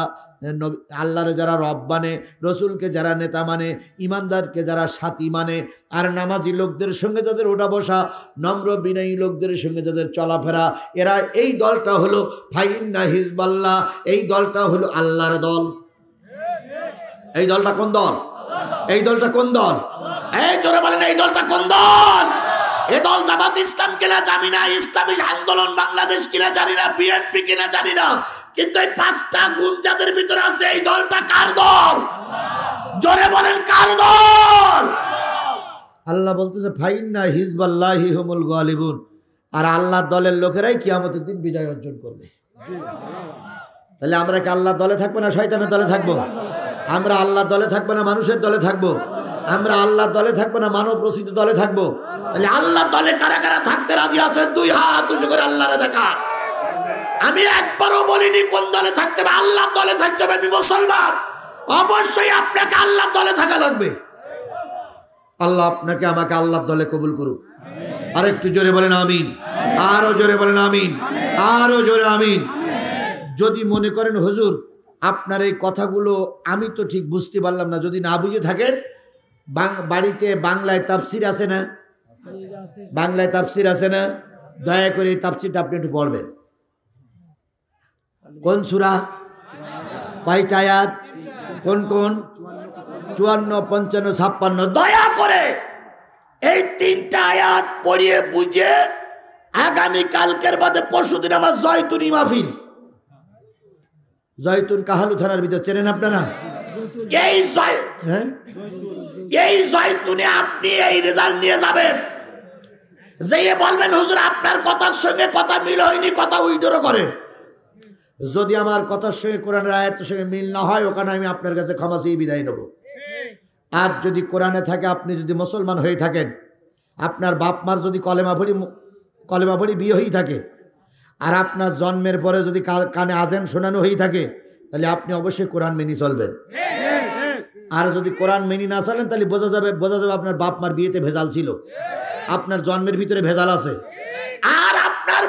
আল্লাহর যারা রব মানে, রসুলকে যারা নেতা মানে, ইমানদারকে যারা সাথী মানে, আর নামাজি লোকদের সঙ্গে যাদের ওঠা বসা, নম্র বিনয়ী লোকদের সঙ্গে যাদের চলাফেরা, এরা এই দলটা হলো ফাইন্না হিজবাল্লাহ, এই দলটা হলো আল্লাহর দল। এই দলটা কোন দল? এই দলটা কোন দল? এই জোরে বলেন, এই দলটা কোন দল? এই দল জামাত ইসলাম কিনা জানি না, ইসলামী আন্দোলন বাংলাদেশ কিনা জানি না, বিএনপি কিনা জানি না, কিন্তু এই 5টা গুণ যাদের ভিতরে আছে এই দলটা কার দল? জোরে বলেন, কার দল? আল্লাহ বলতেছে ফাইন্না হিজবাল্লাহি হুমুল গালিবুন, আর আল্লাহর দলের লোকেরাই কিয়ামতের দিন বিজয় অর্জন করবে। তাহলে আমরা কি আল্লাহর দলে থাকবো না শয়তানের দলে থাকবো? আমরা আল্লাহর দলে থাকবো না মানুষের দলে থাকবো? আমরা আল্লাহর দলে থাকবো না মানব রচিত দলে থাকবো? তাহলে আল্লাহর দলে কারা কারা থাকতে রাজি আছেন? 2 হাত উঁচু করে আল্লাহরে দেখান। আমি একবারও বলিনি কোন দলে থাকতে হবে, আল্লাহর দলে থাকতে হবে। আমি মুসলমান, অবশ্যই আপনাকে আল্লাহর দলে থাকা লাগবে। আল্লাহ আপনাকে আমাকে আল্লাহর দলে কবুল করুক। আর একটু জোরে বলেন আমিন, আরো জোরে বলেন আমিন, আরো জোরে আমিন। যদি মনে করেন হুজুর আপনার এই কথাগুলো আমি তো ঠিক বুঝতে পারলাম না, যদি না বুঝে থাকেন, বাড়িতে বাংলায় তাফসির আছে না? বাংলায় তাফসির আছে না? দয়া করে এই তাফসিরটা আপনি একটু পড়বেন। কোন সূরা, কয়টা আয়াত, কোন কোন? 54, 55, 56। দয়া করে এই 3টা আয়াত পড়িয়ে বুঝে আগামী কালকের বাদে পরশুদিন আমার জয়তুনি মাহফিল, জয়তুন কাহালু থানার ভিতর চেনেন আপনারা? এই জয়তুনে আপনি এই রেজাল্ট নিয়ে যাবেন, যেয়ে বলবেন হুজুর আপনার কথার সঙ্গে কথা মিল হয়নি, কথা উইড্রো করেন। যদি আমার কথার সঙ্গে কোরআনের আয়াতের সঙ্গে মিল না হয়, ওখানে আমি আপনার কাছে ক্ষমা চেয়ে বিদায় নেব। আর যদি কোরআনে থাকে, আপনি যদি মুসলমান হয়ে থাকেন, আপনার বাপ মার যদি কলেমা পড়ি বিয়ে হয়ে থাকে, আর আপনার জন্মের পরে যদি কানে আজান শোনানো হয়ে থাকে, তাহলে আপনি অবশ্যই কোরআন মেনে চলবেন। আর যদি কোরআন মেনে না চলেন, তাহলে বোঝা যাবে আপনার বাপ মার বিয়েতে ভেজাল ছিল, আপনার জন্মের ভিতরে ভেজাল আছে। আর আপনার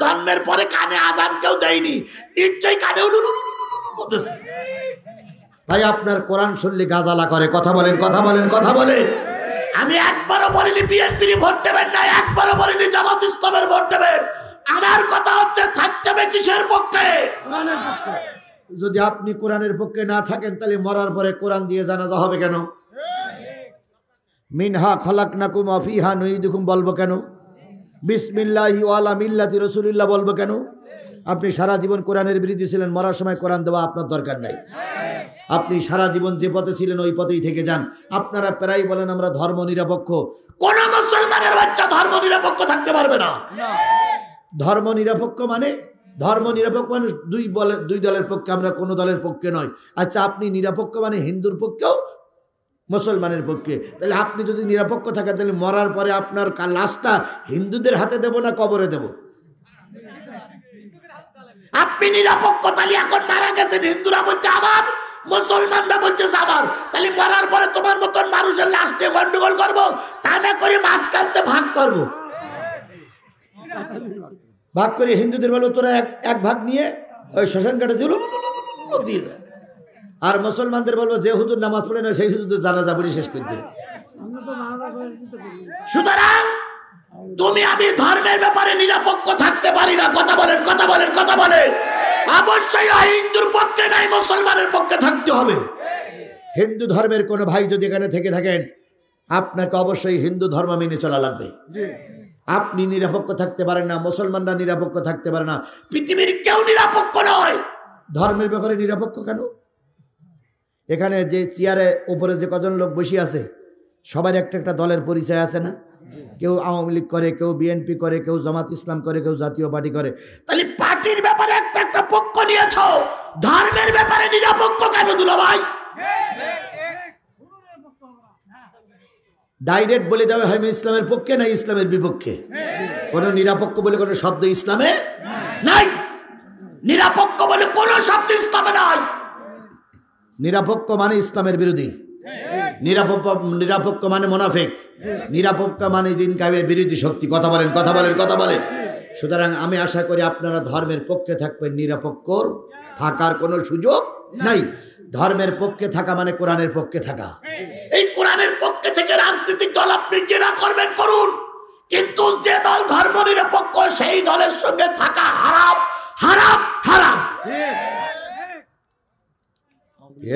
জন্মের পরে কানে আজান কেউ দেয়নি, নিশ্চয়ই কানে উঠতেছে। তাই আপনার কোরআন শুনলে গাজালা করে। কথা বলেন, কথা বলেন, কথা বলেন। আমি একবারও বলিনি বিএনপির ভোট দেবেন না, একবারও বলিনি জামাত ইসলামের ভোট দেবেন। আমার কথা হচ্ছে থাকতে হবে কিসের পক্ষে? যদি আপনি কোরআনের পক্ষে না থাকেন, তাহলে মরার পরে কোরআন দিয়ে জানাজা হবে কেন? মিনহা খলাকনাকুম ওয়া ফিহা নুইদুকুম বলবো কেন? বিসমিল্লাহি ওয়া আলা মিল্লাতি রাসূলিল্লাহ বলবো কেন? আপনি সারা জীবন কোরআনের বিরোধী ছিলেন, মরার সময় কোরআন দেওয়া আপনার দরকার নাই। আপনি সারা জীবন যে পথে ছিলেন ওই পথেই থেকে যান। আপনারা প্রায় বলেন আমরা ধর্ম নিরপেক্ষ। কোন মুসলমানের বাচ্চা ধর্ম নিরপেক্ষ থাকতে পারবে না। ধর্ম নিরপেক্ষ মানে দুই দলের পক্ষে, আমরা কোনো দলের পক্ষে নয়। আচ্ছা, আপনি নিরপেক্ষ মানে হিন্দুর পক্ষেও মুসলমানের পক্ষে। তাহলে আপনি যদি নিরপেক্ষ থাকেন, তাহলে মরার পরে আপনার লাশটা হিন্দুদের হাতে দেব না কবরে দেব? আপনি নিরপেক্ষ, তাহলে এখন মারা গেছেন, হিন্দুরা বলছে আমার, মুসলমানরা বলতেছে আমার, তাহলে মরার পরে তোমার মতন মানুষের লাশ নিয়ে গন্ডগোল করবো, তা না করে মাছ কাটতে ভাগ করবো। ভাগ করে হিন্দুদের বলো তোরা এক ভাগ নিয়ে ওই শ্মশান ঘাটে দিয়ে দেয়, আর মুসলমানদের বলবো যে হুজুর নামাজ পড়ে না সেই হুজুরদের জানাজা পড়ে শেষ করে দেয়। সুতরাং তুমি আমি ধর্মের ব্যাপারে নিরপেক্ষ থাকতে পারি না। কথা বলেন, কথা বলেন, কথা বলেন। অবশ্যই হিন্দুর পক্ষে নাই, মুসলমানের পক্ষে থাকতে হবে। হিন্দু ধর্মের কোনো ভাই যদি এখানে থেকে থাকেন, আপনাকে অবশ্যই হিন্দু ধর্ম মেনে চলা লাগবে। আপনি নিরপেক্ষ থাকতে পারেন না, মুসলমানরা নিরপেক্ষ থাকতে পারে না, পৃথিবীর কেউ নিরপেক্ষ নয়। ধর্মের ব্যাপারে নিরপেক্ষ কেন? এখানে যে চেয়ারে উপরে যে কজন লোক বসে আছে, সবার একটা একটা দলের পরিচয় আছে না? কেউ আওয়ামী লীগ করে, কেউ বিএনপি করে, কেউ জামাত ইসলাম করে, কেউ জাতীয় পার্টি করে। তাহলে পার্টির ব্যাপারে একটা একটা পক্ষ নিয়েছ, ধর্মের ব্যাপারে নিরপেক্ষ কেন দুলাভাই? ডাইরেক্ট বলে দেওয়া হয় আমি ইসলামের পক্ষে না ইসলামের বিপক্ষে। কোন নিরপেক্ষ বলে কোনো শব্দ ইসলামে নাই, নিরপেক্ষ বলে কোন শব্দ ইসলামে নাই। নিরপেক্ষ মানে ইসলামের বিরোধী, নিরপেক্ষ মানে মুনাফিক, নিরপেক্ষ মানে দিন কায়েমের বিরোধী শক্তি। কথা বলেন, কথা বলেন, কথা বলেন। সুতরাং আমি আশা করি আপনারা ধর্মের পক্ষে থাকবেন, নিরপেক্ষ থাকার কোনো সুযোগ নাই। ধর্মের পক্ষে থাকা মানে কোরআনের পক্ষে থাকা। এই কোরআনের পক্ষে থেকে রাজনৈতিক দল আপনি যেটা করবেন করুন, কিন্তু যে দল ধর্ম নিরপেক্ষ সেই দলের সঙ্গে থাকা হারাম, হারাম, হারাম।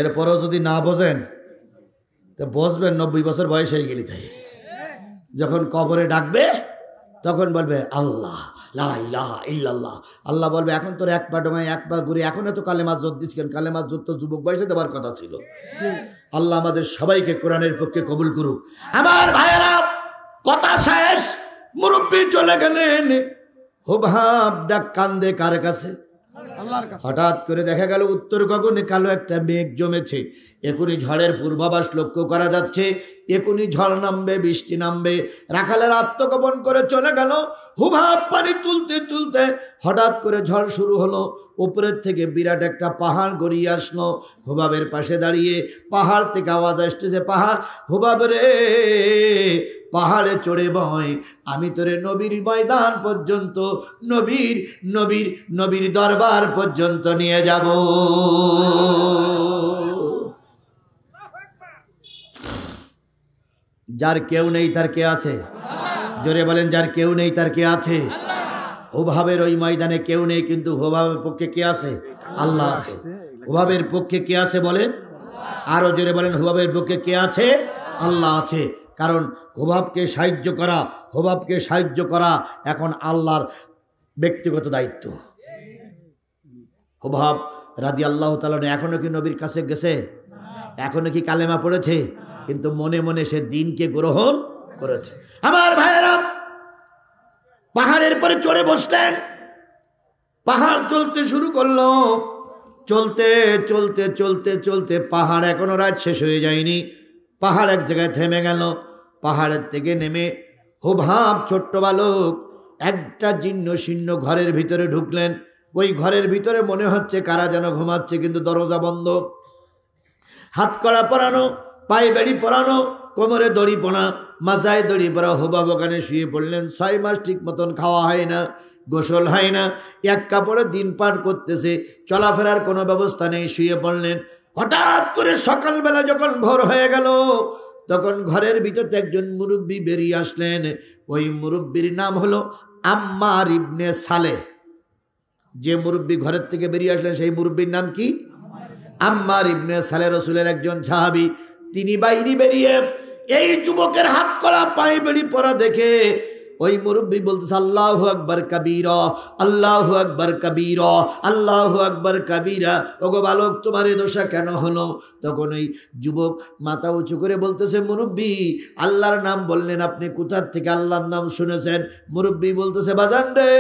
এরপরও যদি না বোঝেন তো বসবেন 90 বছর বয়স হয়ে গেলি, তাই যখন কবরে ডাকবে তখন বলবে আল্লাহ লা ইলাহা ইল্লাল্লাহ। আল্লাহ বলবে এখন তোর এক পা ডোঙায় এক পা ঘুরে এখন তো কালেমা জোর দিচ্ছেন, কালেমা জোর তো যুবক বয়সে দেওয়ার কথা ছিল। আল্লাহ আমাদের সবাইকে কোরআনের পক্ষে কবুল করুক। আমার ভাইয়েরা কথা শেষ, মুরব্বী চলে গেলেন, হুবহাব ডাক কান্দে কার কাছে? হঠাৎ করে দেখা গেল উত্তর গগনে কালো একটা মেঘ জমেছে। এখনই ঝড়ের পূর্বাভাস লক্ষ্য করা যাচ্ছে, এখনই ঝড় নামবে, বৃষ্টি নামবে। রাখালের আত্মগোপন করে চলে গেল, হুবহাব পানি তুলতে তুলতে হঠাৎ করে ঝড় শুরু হলো। উপরের থেকে বিরাট একটা পাহাড় গড়িয়ে আসলো। হুবাবের পাশে দাঁড়িয়ে পাহাড় থেকে আওয়াজ আসতেছে, পাহাড় হুবাব রে, পাহাড়ে চড়ে বয়, আমি তোরে নবীর ময়দান পর্যন্ত, নবীর নবীর নবীর দরবার পর্যন্ত নিয়ে যাব। যার কেউ নেই তার কে আছে? জোরে বলেন, যার কেউ নেই তার কে আছে? হুবহাবের ওই ময়দানে কেউ নেই, কিন্তু হুবহাবের পক্ষে কে আছে? আল্লাহ আছে। হুবহাবের পক্ষে কে আছে বলেন? আরো জোরে বলেন, হুবহাবের পক্ষে কে আছে? আল্লাহ আছে। কারণ হুবহাবকে সাহায্য করা এখন আল্লাহর ব্যক্তিগত দায়িত্ব। হুবহাব রাদিয়াল্লাহু তাআলা এখনো কি নবীর কাছে গেছে? এখনো কি কালেমা পড়েছে? কিন্তু মনে মনে সে দিনকে গ্রহণ করেছে। আমার ভাইয়েরা পাহাড়ের পরে চড়ে বসলেন, পাহাড় চলতে শুরু করলো। চলতে চলতে চলতে চলতে পাহাড় এখনো রাত শেষ হয়ে যায়নি। পাহাড় এক জায়গায় থেমে গেল। পাহাড়ের থেকে নেমে হুবহাব ছোট্ট বালক একটা জীর্ণ শীর্ণ ঘরের ভিতরে ঢুকলেন। ওই ঘরের ভিতরে মনে হচ্ছে কারা যেন ঘুমাচ্ছে, কিন্তু দরজা বন্ধ। হাত কড়া পরানো, পায়ে বেড়ি পরানো, কোমরে দড়ি পোনা, মাজায় দড়ি পরা। হুবহাব ওখানে শুয়ে পড়লেন। 6 মাস ঠিক মতন খাওয়া হয় না, গোসল হয় না, এক কাপড়ে দিন পার করতেছে, চলাফেরার কোনো ব্যবস্থা নেই, শুয়ে পড়লেন। হঠাৎ করে সকালবেলা যখন ভোর হয়ে গেল, তখন ঘরের ভিতরে একজন মুরব্বী বেরিয়ে আসলেন। ওই মুরব্বীর নাম হলো আম্মার ইবনে সালেহ। যে মুরব্বী ঘরের থেকে বেরিয়ে আসলেন সেই মুরব্বীর নাম কি? আম্মার ইবনে সালেহ, রাসূলের একজন সাহাবী। তিনি বাইরে বেরিয়ে এই যুবকের হাত করা পায়ে বেড়ি পরা দেখে ওই মুরব্বী বলতেছে আল্লাহু আকবার কাবীরা, আল্লাহু আকবার কাবীরা, আল্লাহু আকবার কাবীরা। ওগো বালক, তোমার এই দশা কেন হলো? তখন ওই যুবক মাথা উঁচু করে বলতেছে, মুরব্বী আল্লাহর নাম বললেন, আপনি কোথার থেকে আল্লাহর নাম শুনেছেন? মুরব্বী বলতেছে, বাজান রে,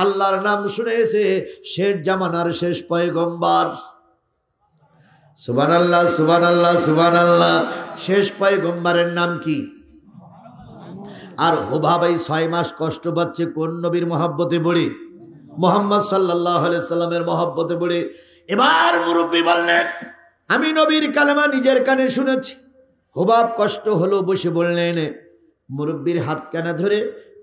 আল্লাহর নাম শুনেছে শেষ জামানার শেষ পয়গম্বর। সুবহানাল্লাহ, সুবহানাল্লাহ, সুবহানাল্লাহ। শেষ পয়গম্বরের নাম কি? আর হুবহাব 6 মাস কষ্ট পাচ্ছে কোন নবীর মহব্বতে পড়ে? মুহাম্মদ সাল্লাল্লাহু আলাইহি সাল্লামের মহব্বতে পড়ে এবার মুরব্বী বললেন, আমি নবীর কালেমা নিজের কানে শুনেছি। হুবাব কষ্ট হলো, বসে বললেন। মুরব্বীর হাত কানা ধরে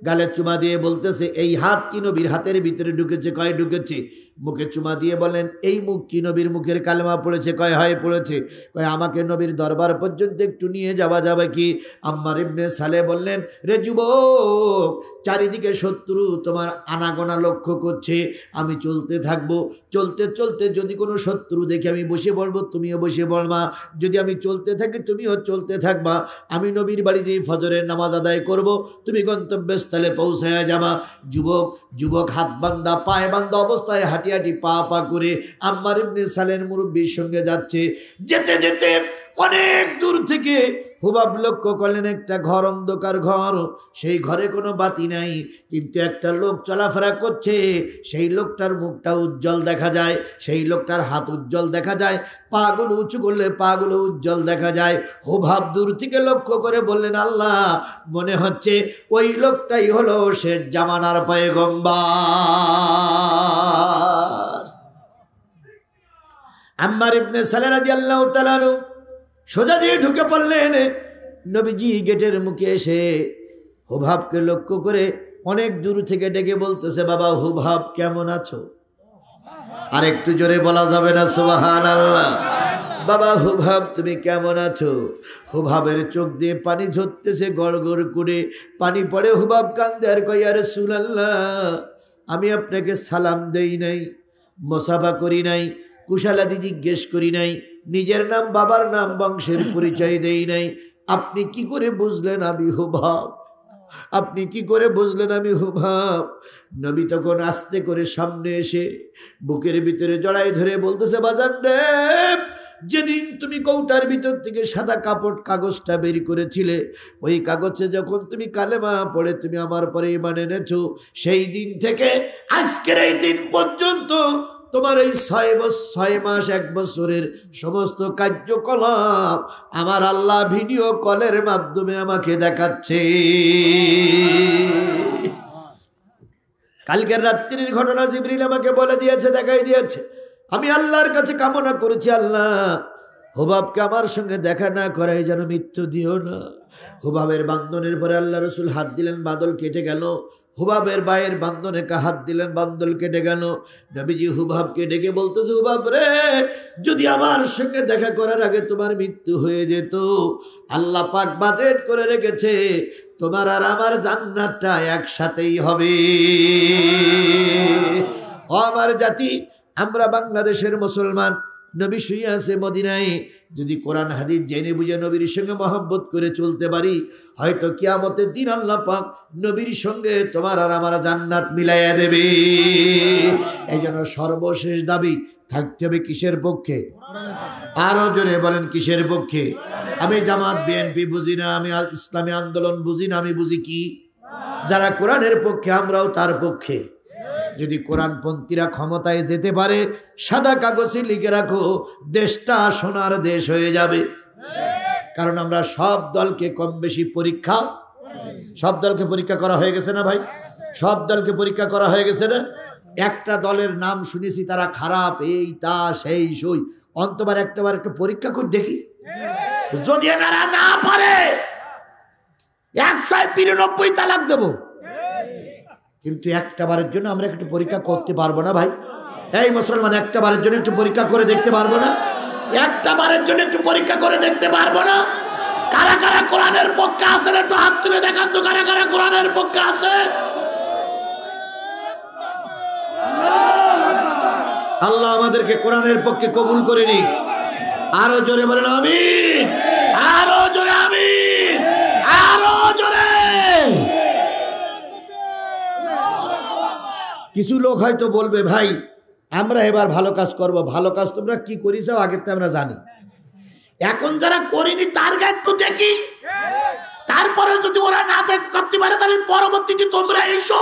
গালে চুমা দিয়ে বলতেছে, এই হাত কি নবীর হাতের ভিতরে ঢুকেছে? কয় ঢুকেছে। মুখে চুমা দিয়ে বলেন, এই মুখ কি নবীর মুখের কালেমা পড়েছে? কয় হয় পড়েছে। কয় আমাকে নবীর দরবার পর্যন্ত একটু নিয়ে যাওয়া যাবে কি? আম্মার ইবনে সালে বললেন, রে যুবক, চারিদিকে শত্রু তোমার আনাগোনা লক্ষ্য করছে, আমি চলতে থাকবো। চলতে চলতে যদি কোনো শত্রু দেখে আমি বসে পড়বো, তুমিও বসে পড়বা। যদি আমি চলতে থাকি, তুমিও চলতে থাকবা। আমি নবীর বাড়ি যেই ফজরের নামাজ আদায় করব, তুমি গন্তব্যস্থলে পৌঁছায়া যাবা। যুবক হাত বান্দা পায়ে বান্দা অবস্থায় হাঁটি হাঁটি পা পা করে আম্মার ইবনে সালের মুরব্বির সঙ্গে যাচ্ছে। যেতে যেতে অনেক দূর থেকে হুবাব লক্ষ্য করলেন একটা ঘর, অন্ধকার ঘর। সেই ঘরে কোনো বাতি নাই, কিন্তু একটা লোক চলাফেরা করছে। সেই লোকটার মুখটা উজ্জ্বল দেখা যায়, সেই লোকটার হাত উজ্জ্বল দেখা যায়, পাগুলো উঁচু করলে পাগুলো উজ্জ্বল দেখা যায়। হুবাব দূর থেকে লক্ষ্য করে বললেন, আল্লাহ, মনে হচ্ছে ওই লোকটাই হলো শেষ জামানার পয়গম্বর। আম্মার ইবনে সালে রাদিয়াল্লাহু তাআলা সোজা দিয়ে ঢুকে পড়লেন। নবীজি গেটের মুখে এসে হুবাবকে লক্ষ্য করে অনেক দূর থেকে ডেকে বলতেছে, বাবা হুবাব কেমন আছো? আর একটু জোরে বলা যাবে না সুবহানাল্লাহ? বাবা হুবাব তুমি কেমন আছো? হুবাবের চোখ দিয়ে পানি ঝরতেছে, গড় গড় করে পানি পড়ে। হুবাব কান্দে আর কয়, ইয়া রাসূলুল্লাহ, আমি আপনাকে সালাম দেই নাই, মুসাফা করি নাই, কুশলাদি জিজ্ঞেস করি নাই, নিজের নাম বাবার নাম বংশের পরিচয় দেই নাই। আপনি কি করে বুঝলেন আমি হুবাব? আপনি কি করে বুঝলেন আমি হুবাব? নবী তখন আস্তে করে সামনে এসে বুকের ভিতরে জড়াই ধরে বলতেছে, বাজান রে, যেদিন তুমি কৌটার ভিতর থেকে সাদা কাগজটা বের করেছিলে, ওই কাগজে যখন তুমি কালেমা পড়ে তুমি আমার পরে ঈমান এনেছো, সেই দিন থেকে আজকের এই দিন পর্যন্ত তোমার এই 6 মাস 1 বছরের সমস্ত কার্যকলাপ আমার আল্লাহ ভিডিও কলের মাধ্যমে আমাকে দেখাচ্ছে। কালকের রাত্রির ঘটনা জিবরিল আমাকে বলে দিয়েছে, দেখাই দিয়েছে। আমি আল্লাহর কাছে কামনা করেছি, আল্লাহ হুবাবকে আমার সঙ্গে দেখা না করাই যেন মৃত্যু দিও না। হুবাবের বান্ধনের পরে আল্লাহ রসুল হাত দিলেন, বাদল কেটে গেল। হুবাবের বায়ের বান্ধনে হাত দিলেন, বান্দল কেটে গেল। নবীজি হুবাবকে ডেকে বলতেছে, হুবাব রে, যদি আমার সঙ্গে দেখা করার আগে তোমার মৃত্যু হয়ে যেত, আল্লাহ পাক বাজেট করে রেখেছে তোমার আর আমার জান্নাতটা একসাথেই হবে। ও আমার জাতি, আমরা বাংলাদেশের মুসলমান, নবী শুয়ে আছে মদিনায়, যদি কোরআন হাদিস জেনে বুঝে নবীর সঙ্গে মহব্বত করে চলতে পারি, হয়তো কিয়ামতের দিন আল্লাহ পাক নবীর সঙ্গে তোমার আর আমার জান্নাত মিলাইয়া দেবে। এই জন্য সর্বশেষ দাবি থাকতে হবে কিসের পক্ষে? আরো জোরে বলেন, কিসের পক্ষে? আমি জামাত বিএনপি বুঝি না, আমি ইসলামী আন্দোলন বুঝি না, আমি বুঝি কি? যারা কোরআনের পক্ষে আমরাও তার পক্ষে। যদি কোরআনপন্থীরা ক্ষমতায় যেতে পারে, সাদা কাগজে লিখে রাখো, দেশটা সোনার দেশ হয়ে যাবে। কারণ আমরা সব দলকে কম বেশি পরীক্ষা, সব দলকে পরীক্ষা করা হয়ে গেছে না ভাই? সব দলকে পরীক্ষা করা হয়ে গেছে না? একটা দলের নাম শুনেছি তারা খারাপ, এই তা সেই সই, অন্তবার একটাবার একটু পরীক্ষা করে দেখি। যদি এনারা না পারে 192 তালাক দেবো, কিন্তু একটা বারের জন্য আমরা একটু পরীক্ষা করতে পারবো না ভাই? এই মুসলমান, একটা বারের জন্য একটু পরীক্ষা করে দেখতে পারবো না? একটা বারের জন্য একটু পরীক্ষা করে দেখতে পারবো না? কারা কারা কোরআনের পক্ষে আছেন একটু হাত তুলে দেখান তো, কারা কারা কোরআনের পক্ষে আছে? আল্লাহ আমাদেরকে কোরআনের পক্ষে কবুল করে নিক। আরো জোরে বলেন আমিন, আরো জোরে আমিন, আরো জোরে। কিছু লোক হয়তো বলবে, ভাই আমরা এবার ভালো কাজ করব। ভালো কাজ তোমরা কি করিস আগের তো আমরা জানি, এখন যারা করিনি তার একটু দেখি, তারপরে যদি ওরা না করতে পারে তাহলে পরবর্তীতে তোমরা এসো।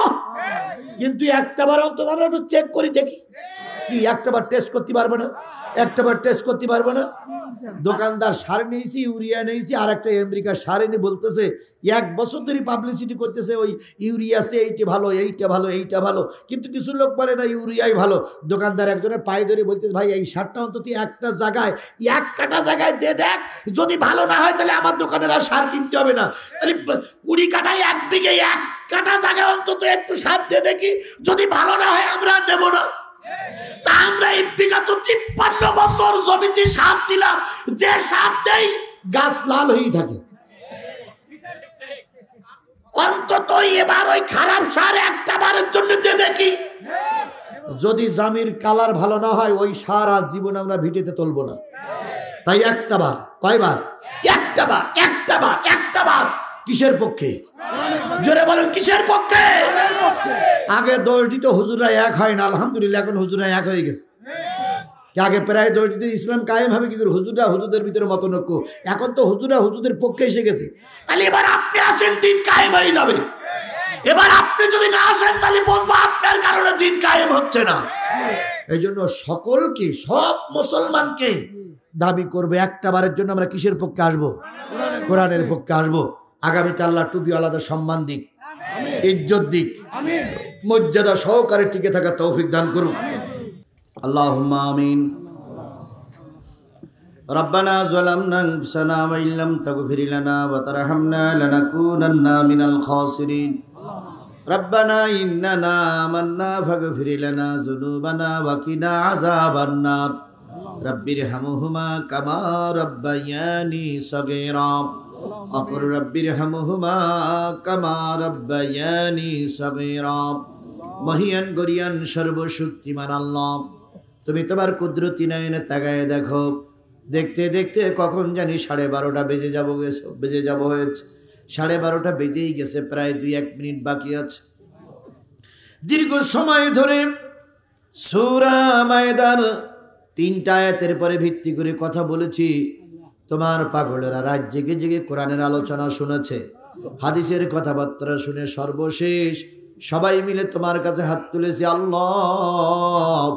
কিন্তু একটাবার অন্তত আমরা একটু চেক করি দেখি, কি একটাবার টেস্ট করতে পারবে না? একটাবার টেস্ট করতে পারবো না? দোকানদার সার নিয়েছি, ইউরিয়া নিয়েছি, আর একটা আমেরিকার সার এনে বলতেছে 1 বছর ধরে পাবলিসিটি করতেছে ওই ইউরিয়াছে এইটা ভালো, এইটা ভালো, এইটা ভালো, কিন্তু কিছু লোক বলে না ইউরিয়াই ভালো। দোকানদার একজনের পায়ে ধরে বলতেছে ভাই এই সারটা অন্তত একটা জায়গায় 1 কাঠা জায়গায় দে দেখ, যদি ভালো না হয় তাহলে আমার দোকানের আর সার কিনতে হবে না। তাহলে 20 কাঠায় 1 বিঘে 1 কাঠা জায়গায় অন্তত একটু সার দিয়ে দেখি, যদি ভালো না হয় আমরা আর নেব না। তা আমরা এই বিগত 53 বছর জমিতে সার দিলাম, যে সার দেই গাছ লাল হয়ে থাকে। অন্তত এবার ওই খারাপ সার একটা বারের জন্য দিয়ে দেখি, যদি জমির কালার ভালো না হয় ওই সার আর জীবন আমরা ভিটেতে তুলব না। তাই একটা বার, কয়বার? একটা বার। কিসের পক্ষে? জোরে বলেন কিসের পক্ষে? আগে 10 দিত হুজুরা এক হয় না, আলহামদুলিল্লাহ এখন হুজুরা এক হয়ে গেছে। আগে প্রায় 10 দিতে ইসলাম কায়েম হবে কি করে? হুজুরা হুজুরদের ভিতরে মতনৈক্য, এখন তো হুজুরা হুজুরদের পক্ষে এসে গেছে। তাহলে এবার আপনি আসেন, দিন কায়েম হয়ে যাবে। এবার আপনি যদি না আসেন তাহলে বুঝবো আপনার কারণে দিন কায়েম হচ্ছে না। এই জন্য সকলকে, সব মুসলমানকে দাবি করবে একটা বারের জন্য আমরা কিসের পক্ষে আসবো? কোরআনের পক্ষে আসবো। আগামীতে আল্লাহ টুপি আলাদা সম্মান দিক, ইজ্জত দিক, মর্যাদা সহকারে টিকে থাকা তৌফিক দান করুন। আল্লাহুম্মা আমিন। রব্বানা যালামনা আনফুসানা ওয়া ইল্লাম তাগফির লানা ওয়া তারহামনা লানাকুনান্না মিনাল খাসিরিন। রব্বানা ইন্নানা আমান্না ফাগফির লানা যুনুবানা ওয়া কিনা আযাবান নার। রব্বিরহামহুমা কামা রাব্বায়ানি সগীরা। অপর রব্বিরহামহুমা কামা রাব্বায়ানি সগীরা। মহিয়ান গরিয়ান সর্বশক্তিমান আল্লাহ, তুমি তোমার কুদরতি নয়নে তাকায় দেখো, দেখতে দেখতে কখন জানি 12:30 বেজে যাব হয়েছে। 12:30 বেজেই গেছে, প্রায় 2-1 মিনিট বাকি আছে। দীর্ঘ সময় ধরে সূরা মায়েদার 3টা আয়াতের পরে ভিত্তি করে কথা বলেছি। তোমার পাগলেরা রাত জেগে জেগে কোরআনের আলোচনা শুনেছে, হাদিসের কথাবার্তা শুনে সর্বশেষ সবাই মিলে তোমার কাছে হাত তুলেছি। আল্লাহ,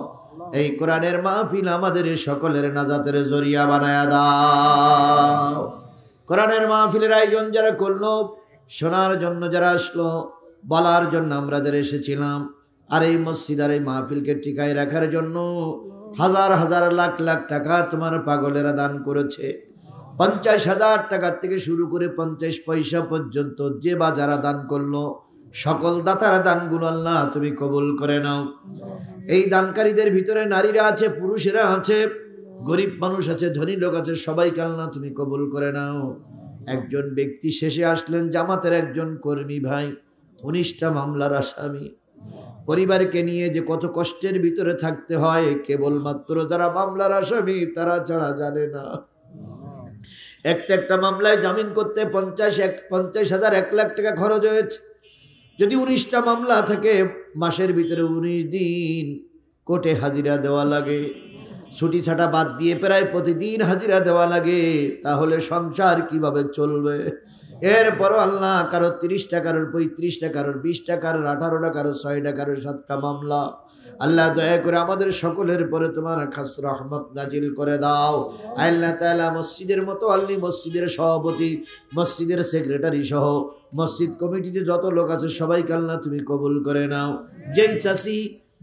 এই কোরআনের মাহফিল আমাদের সকলের নাজাতের জরিয়া বানায়া দাও। কোরআনের মাহফিলের আয়োজন যারা করলো, শোনার জন্য যারা আসলো, বলার জন্য আমরা যারা এসেছিলাম, আর এই মসজিদ আর এই মাহফিলকে টিকায় রাখার জন্য হাজার হাজার লাখ লাখ টাকা তোমার পাগলেরা দান করেছে। 50,000 টাকা থেকে শুরু করে 50 পয়সা পর্যন্ত যে বা যারা দান করলো, সকল দাতারা দানগুলো আল্লাহ তুমি কবুল করে নাও। এই দানকারীদের ভিতরে নারীরা আছে, পুরুষেরা আছে, গরিব মানুষ আছে, ধনী লোক আছে, সবাইকে আল্লাহ তুমি কবুল করে নাও। একজন ব্যক্তি শেষে আসলেন, জামাতের একজন কর্মী ভাই, 19টা মামলার আসামি। পরিবারকে নিয়ে যে কত কষ্টের ভিতরে থাকতে হয় কেবলমাত্র যারা মামলার আসামি তারা ছাড়া জানে না। একটা মামলায় জামিন করতে 50,000 1 লাখ টাকা খরচ হয়েছে। যদি 19টা মামলা থাকে, মাসের ভিতরে 19 দিন কোর্টে হাজিরা দেওয়া লাগে, ছুটি ছাটা বাদ দিয়ে প্রায় প্রতিদিন হাজিরা দেওয়া লাগে। তাহলে সংসার কিভাবে চলবে? এরপরও আল্লাহ কারো 30টা, কারোর 35টা, কারোর 20টা, কারোর 18টা, কারোর 6টা, কারোর 7টা মামলা। আল্লাহ দয়া করে আমাদের সকলের পরে তোমার খাস রহমত নাজিল করে দাও। আল্লাহ তাআলা মসজিদের মতো আল্লি মসজিদের সভাপতি, মসজিদের সেক্রেটারি সহ মসজিদ কমিটিতে যত লোক আছে সবাইকে আল্লাহ তুমি কবুল করে নাও।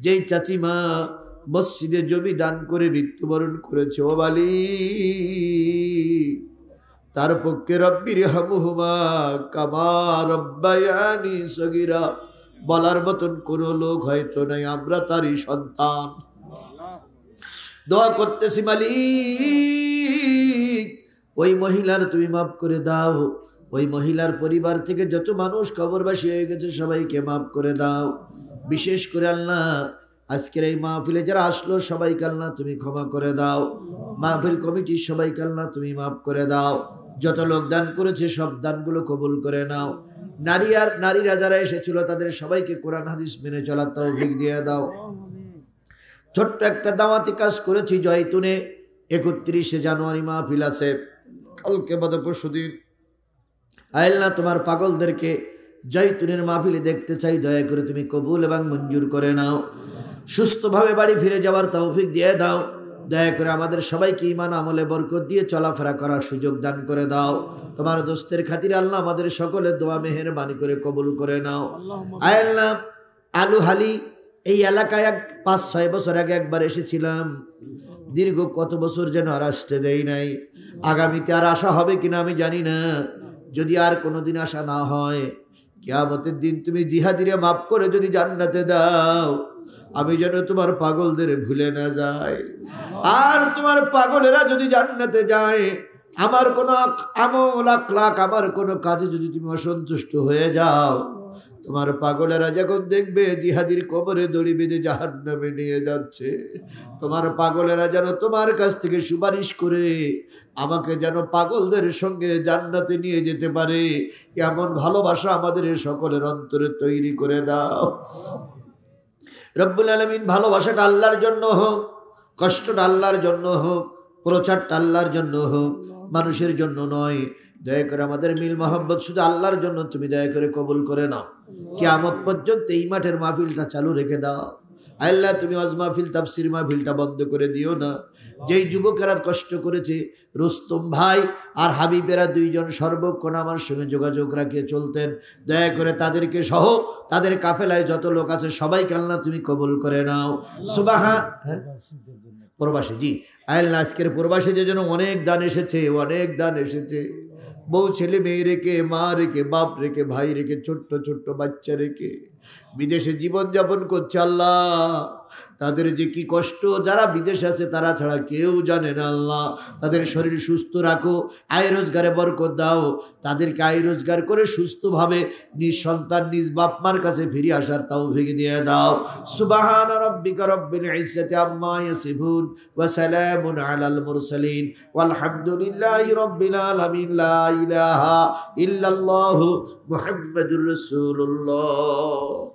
যেই চাচিমা মসজিদে জমি দান করে মৃত্যুবরণ করেছে, ও বালি, তার পক্ষে রব্বিরহামহুমা কামা রাব্বায়ানি সগীরা বলার মতন কোনো লোক হয়তো নাই, আমরা তারই সন্তান। দোয়া করতেছি মালিক, ওই মহিলার তুমি মাফ করে দাও। ওই মহিলার পরিবার থেকে যত মানুষ কবরবাসী হয়ে গেছে সবাইকে মাফ করে দাও। বিশেষ করে আল্লাহ আজকের এই মাহফিলে যারা আসলো সবাইকে আল্লাহ তুমি ক্ষমা করে দাও। মাহফিল কমিটির সবাইকে আল্লাহ তুমি মাফ করে দাও। যত লোক দান করেছে সব দানগুলো কবুল করে নাও। নারীরা যারা এসেছিল তাদের সবাইকে কোরআন হাদিস মেনে চলার তৌফিক দিয়ে দাও। ছোট্ট একটা দাওয়াতি কাজ করেছি জয়তুনে, 31শে জানুয়ারি মাহফিল আছে, কালকে বাদে পরশুদিন। আল্লাহ তোমার পাগলদেরকে জয়তুনের মাহফিলে দেখতে চাই, দয়া করে তুমি কবুল এবং মঞ্জুর করে নাও। সুস্থভাবে বাড়ি ফিরে যাওয়ার তৌফিক দিয়ে দাও। দয়া করে আমাদের সবাইকে ঈমান আমলে বরকত দিয়ে চলাফেরা করার সুযোগ দান করে দাও। তোমার দোস্তের খাতিরে আল্লাহ আমাদের সকলের দোয়া মেহেরবানি করে কবুল করে নাও। আয় আল্লাহ, আলু হালি এই এলাকায় 5-6 বছর আগে একবার এসেছিলাম, দীর্ঘ কত বছর যেন আর আসতে দেই নাই। আগামীতে আর আসা হবে কিনা আমি জানি না। যদি আর কোনোদিন আসা না হয়, কিয়ামতের দিন তুমি জিহাদিরে মাফ করে যদি জান্নাতে দাও, আমি যেন তোমার পাগলদের ভুলে না যাই। আর তোমার পাগলেরা যদি জান্নাতে যায়, আমার কোনো আমল আখলাক, আমার কোনো কাজে যদি তুমি অসন্তুষ্ট হয়ে যাও, তোমার পাগলেরা যখন দেখবে জিহাদির কোমরে দড়ি বেঁধে জাহান্নামে নিয়ে যাচ্ছে, তোমার পাগলেরা যেন তোমার কাছ থেকে সুপারিশ করে আমাকে যেন পাগলদের সঙ্গে জান্নাতে নিয়ে যেতে পারে, এমন ভালোবাসা আমাদের সকলের অন্তরে তৈরি করে দাও। রব্বুল আলামিন, ভালোবাসাটা আল্লাহর জন্য হোক, কষ্টটা আল্লাহর জন্য হোক, প্রচারটা আল্লাহর জন্য হোক, মানুষের জন্য নয়। দয়া করে আমাদের মিল মহব্বত শুধু আল্লাহর জন্য তুমি দয়া করে কবুল করে নাও। কিয়ামত পর্যন্ত এই মাঠের মাহফিলটা চালু রেখে দাও। আল্লাহ, তুমি ওয়াজ মাহফিল, তাফসীর মাহফিলটা বন্ধ করে দিও না। যেই যুবকেরা কষ্ট করেছে, রুস্তম ভাই আর হাবিবেরা দুইজন সর্বক্ষণ আমার সঙ্গে যোগাযোগ রাখিয়ে চলতেন, দয়া করে তাদেরকে সহ তাদের কাফেলায় যত লোক আছে সবাইকে আল্লাহ তুমি কবুল করে নাও। সুবহান প্রবাসী, জি আল্লাহ, আজকের প্রবাসীদের জন্য অনেক দান এসেছে, অনেক দান এসেছে। বউ ছেলে মেয়ে রেখে, মা রেখে, বাপ রেখে, ভাই রেখে, ছোট্ট ছোট্ট বাচ্চা রেখে বিদেশে জীবনযাপন করছে। আল্লাহ, তাদের যে কি কষ্ট, যারা বিদেশে আছে তারা ছাড়া কেউ জানে না। আল্লাহ, তাদের শরীর সুস্থ রাখো, আয় রোজগারে বরকত দাও, তাদেরকে আয় রোজগার করে সুস্থভাবে নিজ সন্তান নিজ বাপমার কাছে ফিরে আসার তৌফিক দিয়ে দাও। সুবহান রাব্বিকা রব্বিল ইজ্জাতি আম্মা ইয়াসিফুন ওয়া সালামুন আলাল মুরসালিন ওয়ালহামদুলিল্লাহি রব্বিল আলামিন। লা ইলাহা ইল্লাল্লাহু মুহাম্মাদুর রাসূলুল্লাহ।